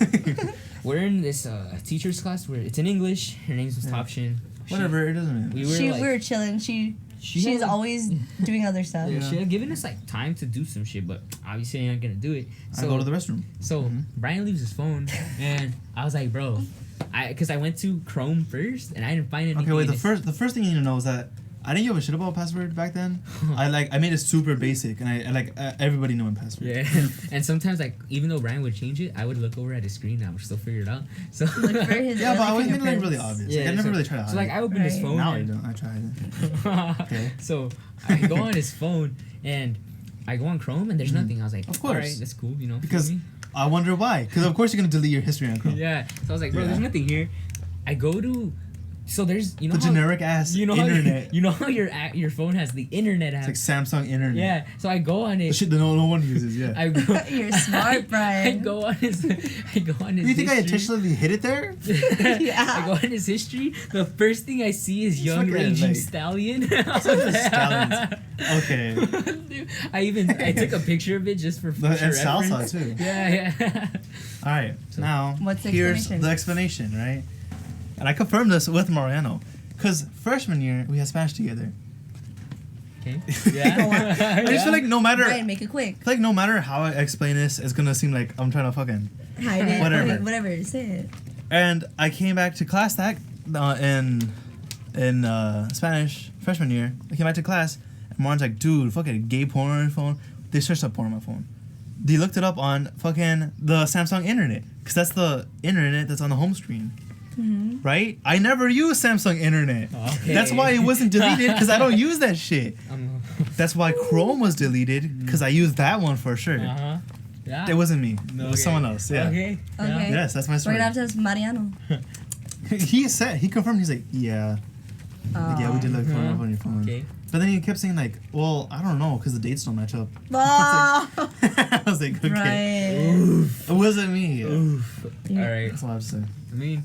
we're in this teacher's class where it's in English. Her name's Miss Topshin. Whatever, it doesn't matter. We were chilling. She's always doing other stuff. Yeah, she had given us like time to do some shit, but obviously I'm not gonna do it. So I go to the restroom. So Bryan leaves his phone, and I was like, bro, because I went to Chrome first, and I didn't find anything. Okay, wait. The first thing you need to know is that I didn't give a shit about password back then. I made it super basic, and I everybody knew my password. Yeah, and sometimes like even though Bryan would change it, I would look over at his screen and I would still figure it out. So Look for his yeah, but I wasn't like really obvious. Yeah, like, I never really tried to hide. So like I opened his phone. Now I don't. I tried. Okay. So I go on his phone and I go on Chrome and there's nothing. I was like, of course, alright, that's cool, you know. Because I wonder why. Because of course you're gonna delete your history on Chrome. Yeah. So I was like, bro, there's nothing here. I go to. So there's the generic ass internet. You know how your phone has the internet app. It's like Samsung internet. Yeah. So I go on it. The shit that no one uses. Yeah. You're smart, Bryan. I go on his. Do you think I intentionally hit it there? Yeah. I go on his history. The first thing I see is Young Raging Stallion. Stallions. Okay. I took a picture of it just for future and salsa reference. too. Yeah. All right. So now what's the here's explanation? the explanation, right? And I confirmed this with Mariano, because freshman year we had Spanish together. Okay. Yeah. I just feel like no matter. Bryan, make it quick. I feel like no matter how I explain this, it's gonna seem like I'm trying to fucking Hide it. Whatever. Okay, whatever. Say it. And I came back to class in Spanish freshman year. I came back to class, and Martin's like, "Dude, fucking gay porn on your phone." They searched up porn on my phone. They looked it up on fucking the Samsung internet, because that's the internet that's on the home screen. Right? I never use Samsung internet. Okay. That's why it wasn't deleted, because I don't use that shit. That's why Chrome was deleted, because I used that one for sure. Yeah. It wasn't me. No, It was someone else. Yeah. Okay. Okay. Yes, that's my We're story. gonna have to ask Mariano. He confirmed. He's like, yeah. Like, yeah, we did like porn up on your phone. Okay. But then he kept saying like, well, I don't know, because the dates don't match up. Oh, I was like, okay. Bryan. It wasn't me. Oof. All right. That's all I have to say. I mean,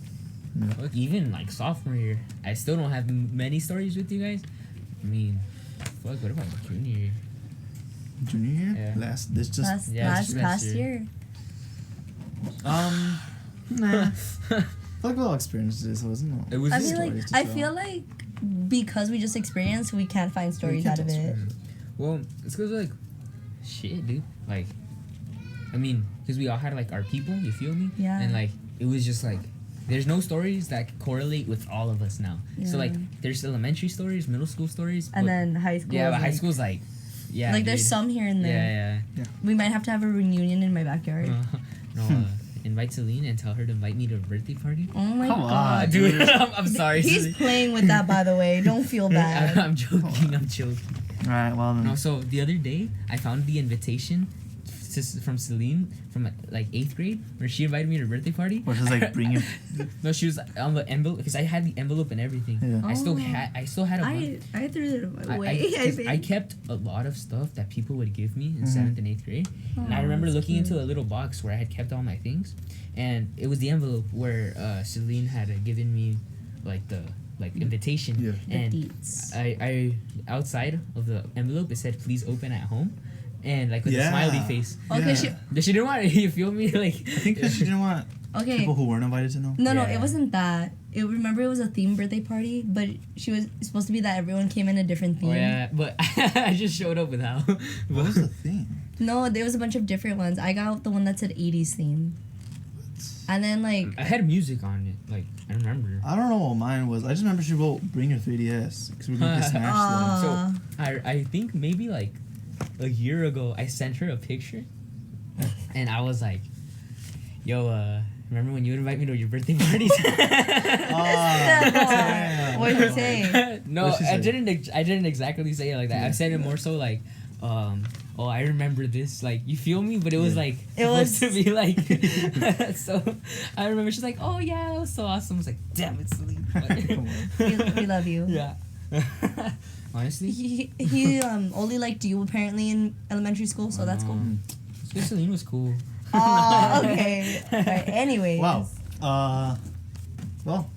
Yeah. look, even like sophomore year, I still don't have many stories with you guys. I mean, fuck. What about junior year? Junior year? Yeah. Last year. Nah. Like all experiences, so isn't it? It was. I just feel like stories to I tell. feel like because we just experienced, we can't find stories out of it. Well, it's because like, shit, dude. Like, I mean, because we all had like our people. You feel me? Yeah. And like, it was just like, there's no stories that correlate with all of us now. So like, there's elementary stories, middle school stories, And then high school. yeah, is but high like- school's like, yeah. Like there's dude. some here and there. Yeah. We might have to have a reunion in my backyard. Invite Celine and tell her to invite me to a birthday party. Oh my Come god. on, Dude, I'm sorry. He's Celine. playing with that, by the way. Don't feel bad. I'm joking. I'm joking. All right, well then. No, so the other day I found the invitation from Celine from like 8th grade where she invited me to her birthday party. Which is like bring you. No, she was on the envelope because I had the envelope and everything. Yeah. I still had a bunch. I threw it away. 'cause think. I kept a lot of stuff that people would give me in 7th and 8th grade. And I remember that's looking cute. into a little box where I had kept all my things. And it was the envelope where Celine had given me like the invitation. Yeah. And The deets. I outside of the envelope it said please open at home. And like with a smiley face. Okay, Yeah. She didn't want it, you feel me? Like I think because she didn't want Okay. people who weren't invited to know. No, Yeah. it wasn't that. Remember, it was a themed birthday party, but she was supposed to be that everyone came in a different theme. Oh yeah, but I just showed up with how. What was the thing? No, there was a bunch of different ones. I got the one that said 80s theme. And then, like... I had music on it, like, I remember. I don't know what mine was. I just remember she wrote "Bring your 3DS" because we were gonna play Smash. So, I think maybe, like, a year ago, I sent her a picture. And I was like, yo, remember when you would invite me to your birthday parties? Damn. What did you say? No, What'd she I say? didn't exactly say it like that. I said it more so like, oh, I remember this. Like, you feel me? But it was like supposed to be like. So I remember she's like, oh yeah, that was so awesome. I was like, damn, it's Celine. We love you. Yeah. Honestly, He only liked you apparently in elementary school, so that's cool. Celine was cool. Oh, okay. Right, anyways. Wow. Well,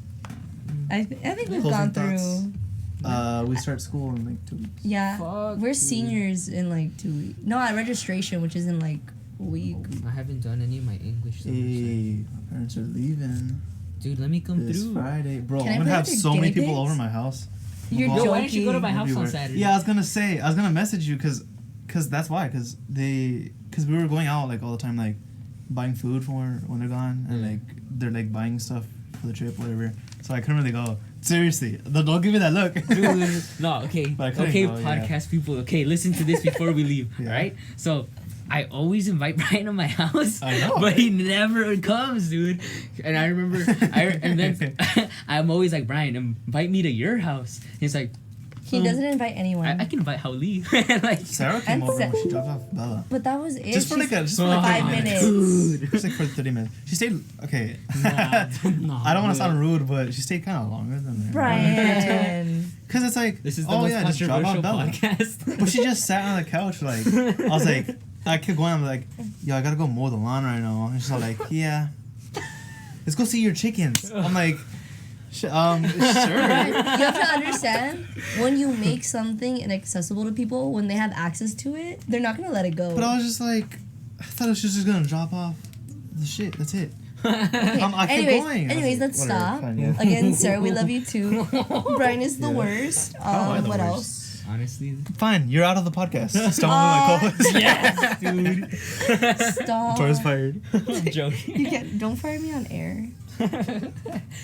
I think we've Closing gone through. we start school in like 2 weeks. Yeah, Fuck, we're dude. seniors in like 2 weeks. No, at registration, which is in like a week. I haven't done any of my English. Hey, my parents are leaving Dude, let me come this through. Friday. Bro, Can I I'm gonna play have with your so many guinea people pigs? over my house. You're Yo, why don't you go to joking. my house on Everywhere. Saturday? Yeah, I was gonna message you because that's why, because we were going out like all the time, like buying food for when they're gone, and like they're like buying stuff for the trip, whatever. So I couldn't really go. Seriously, don't give me that look. Dude, no, okay, But I couldn't okay, go, podcast people. Okay, listen to this before we leave. Yeah. All right, so I always invite Bryan to my house, I know, but he never comes, dude. And I remember, and then I'm always like, Bryan, invite me to your house. He's like, He doesn't invite anyone. I can invite Hauli. Like, Sarah came And over when Sa- she dropped off Bella. But that was it. Just for like She's- a 5 minutes. Dude. Just like for 30 minutes. She stayed okay. Nah, I don't want to sound rude, but she stayed kind of longer than that. Bryan. Because it's like, This is the oh most yeah, just drop off controversial Bella. podcast. But she just sat on the couch like, I was like, I kept going. I'm like, yo, I gotta go mow the lawn right now. And she's all like, yeah, let's go see your chickens. I'm like, sure. You have to understand, when you make something inaccessible to people, when they have access to it, they're not gonna let it go. But I was just like, I thought she was just gonna drop off the shit. That's it. Okay, I kept anyways, going. I was like, let's whatever, stop. fine, yeah. Again, Sarah, we love you too. Bryan is the Yeah. worst. How am I the What worst? else? Honestly, Fine, you're out of the podcast. Stop my co-host. yes, dude. Stop. Tor's fired. I'm joking. You can't. Don't fire me on air. All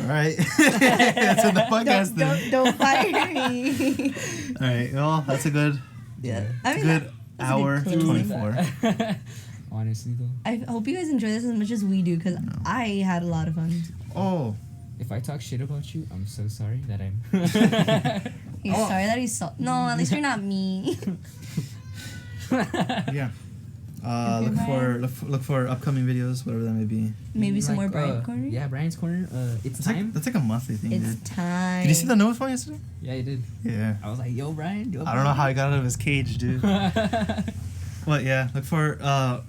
right. That's in the podcast then. Don't fire me. All right. Well, that's a good, Yeah. I mean, good that's a good hour closing. 24. Honestly, though, I hope you guys enjoy this as much as we do, because I had a lot of fun. Oh. if I talk shit about you, I'm so sorry that I'm. He's sorry that he's so. No, at least you're not me. Yeah. Okay, Look for upcoming videos, whatever that may be. Maybe some more Like, Bryan corner. Yeah, Brian's corner. It's It's like, time. that's like a monthly thing, It's dude. time. Did you see the newest one yesterday? Yeah, I did. Yeah. I was like, yo, Brian. I don't know how he got out of his cage, dude. But yeah, look for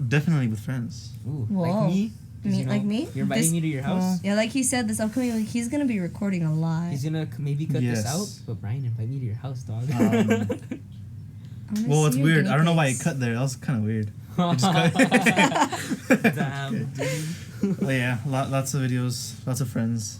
definitely with friends. Ooh, Whoa. like me. 'Cause, Me- you know, like me? You're inviting This- me to your house. Yeah, like he said, this upcoming week, he's gonna be recording a lot. He's gonna maybe cut Yes. this out, but Brian, invite me to your house, dog. I wanna Well, see it's your weird. guinea I don't know why he pigs. cut there. That was kind of weird. He just cut. Damn, dude. But yeah, lots of videos, lots of friends.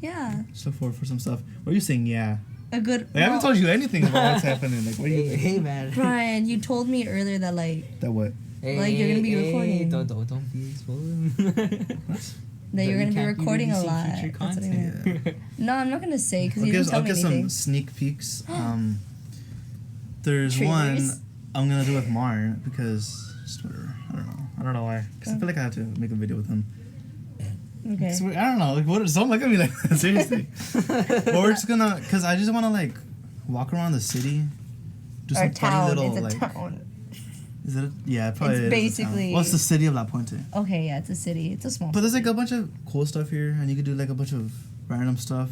Yeah, Just look forward for some stuff. What are you saying? Yeah. a good. I haven't told you anything about what's happening. Like, what are you? Hey, man. Brian, you told me earlier that like That what? Hey, Like, you're gonna be recording. Don't be exposed. that you're You gonna be can't recording a releasing lot. future That's what I meant. content. No, I'm not gonna say because I'll you didn't give, tell I'll me give anything. some sneak peeks. There's Trailers? one I'm gonna do with Marn because just whatever. I don't know why. Because I feel like I have to make a video with him. Okay. I don't know. Like, what? Don't look at me like that. Seriously. But we're just gonna, cause I just wanna like walk around the city, do Our some funny town. little It's a like. town. Is it? Yeah, it probably It's is a town. basically- Well, it's the city of La Puente. Okay, yeah, it's a city. It's a small. But there's like a bunch of cool stuff here, and you could do like a bunch of random stuff.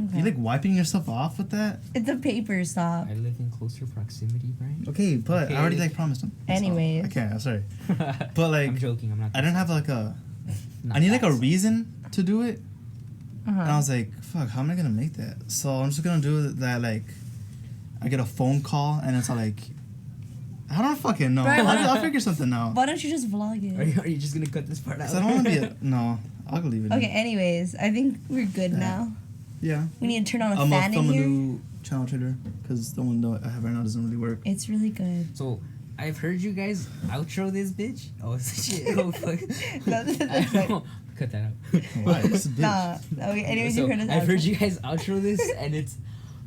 Okay. You like wiping yourself off with that? It's a paper stop. I live in closer proximity, Brian. Okay, but Okay. I already like promised him. Anyways. Okay, I'm sorry. But like, I'm joking. I'm not. I didn't have like a. Not I need like a that. reason to do it, and I Uh-huh. was like, "Fuck, how am I gonna make that?" So I'm just gonna do that. Like, I get a phone call, and it's like, I don't fucking know. Brian, why I'll figure something out. Why don't you just vlog Are it? you just gonna cut this part out? 'Cause I don't want to be a no. I'll leave it. in. Okay. Anyways, I think we're good now. Yeah. We need to turn on a I'm fan gonna in film a here. new channel trader because the one that I have right now doesn't really work. It's really good. So, I've heard you guys outro this bitch. Oh shit! Oh fuck! That's right. Cut that out. Why? It's a bitch. Nah. Okay. Anyways, So, you heard us. I've heard outro. you guys outro this, and it's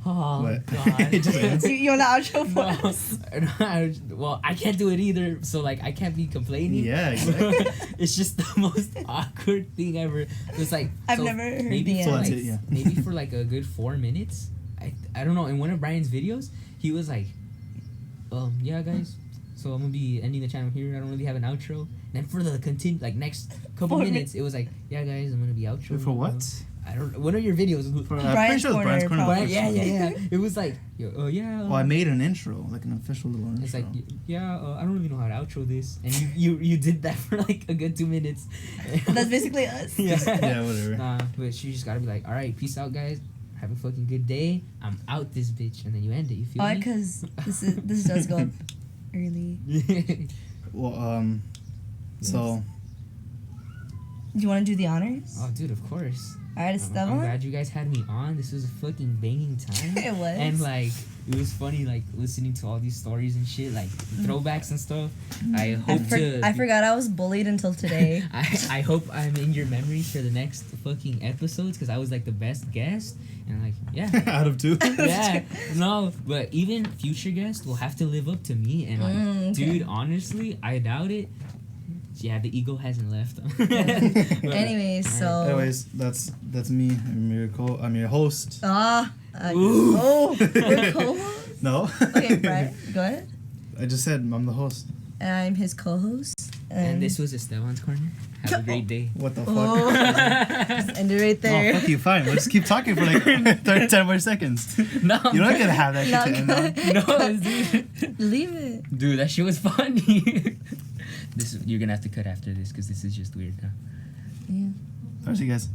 Oh What? God. It just ends. You want the outro for us? No. Well, I can't do it either, so like I can't be complaining. Yeah, exactly. It's just the most awkward thing ever. It's like I've never heard maybe the for end. like, That's it, yeah. maybe for like a good 4 minutes. I don't know. In one of Bryan's videos, he was like, yeah, guys. So I'm gonna be ending the channel here. I don't really have an outro. And then for the next couple 4 minutes, it was like, yeah, guys, I'm gonna be outro. For what? I don't know. One of your videos. For, I'm Bryan's pretty sure it was Corner, Bryan's Corner. probably. Yeah. It was like, Well, I made an intro, like an official little intro. it's like, I don't really know how to outro this, and you did that for like a good 2 minutes. That's basically us. Yeah. Yeah, whatever. Nah, but she just gotta be like, all right, peace out, guys. Have a fucking good day. I'm out this bitch, and then you end it. You feel Oh, me? because this does go up early. Well, so Do you want to do the honors? Oh, dude, of course. All right, I'm Estevan. glad you guys had me on. This was a fucking banging time. It was. And like, it was funny, like listening to all these stories and shit, like throwbacks and stuff. I hope I forgot I was bullied until today. I hope I'm in your memories for the next fucking episodes because I was like the best guest. And like, yeah. out of 2. Yeah, no, but even future guests will have to live up to me. And like, okay. dude, honestly, I doubt it. Yeah, the ego hasn't left. But, Anyways, so. Anyways, that's me. I'm your host. Ooh. Oh, we're co-hosts? No. Okay, Bryan, go ahead. I just said I'm the host. And I'm his co-host. And this was Estevan's Corner. Have a great day. What the fuck? Oh, just end it right there. Oh, fuck you, fine. We'll just keep talking for like 10 more seconds. No, You're not gonna have that shit Not to end on. no, dude. Leave it. Dude, that shit was funny. You're gonna have to cut after this because this is just weird now. Yeah. Alright, see you guys.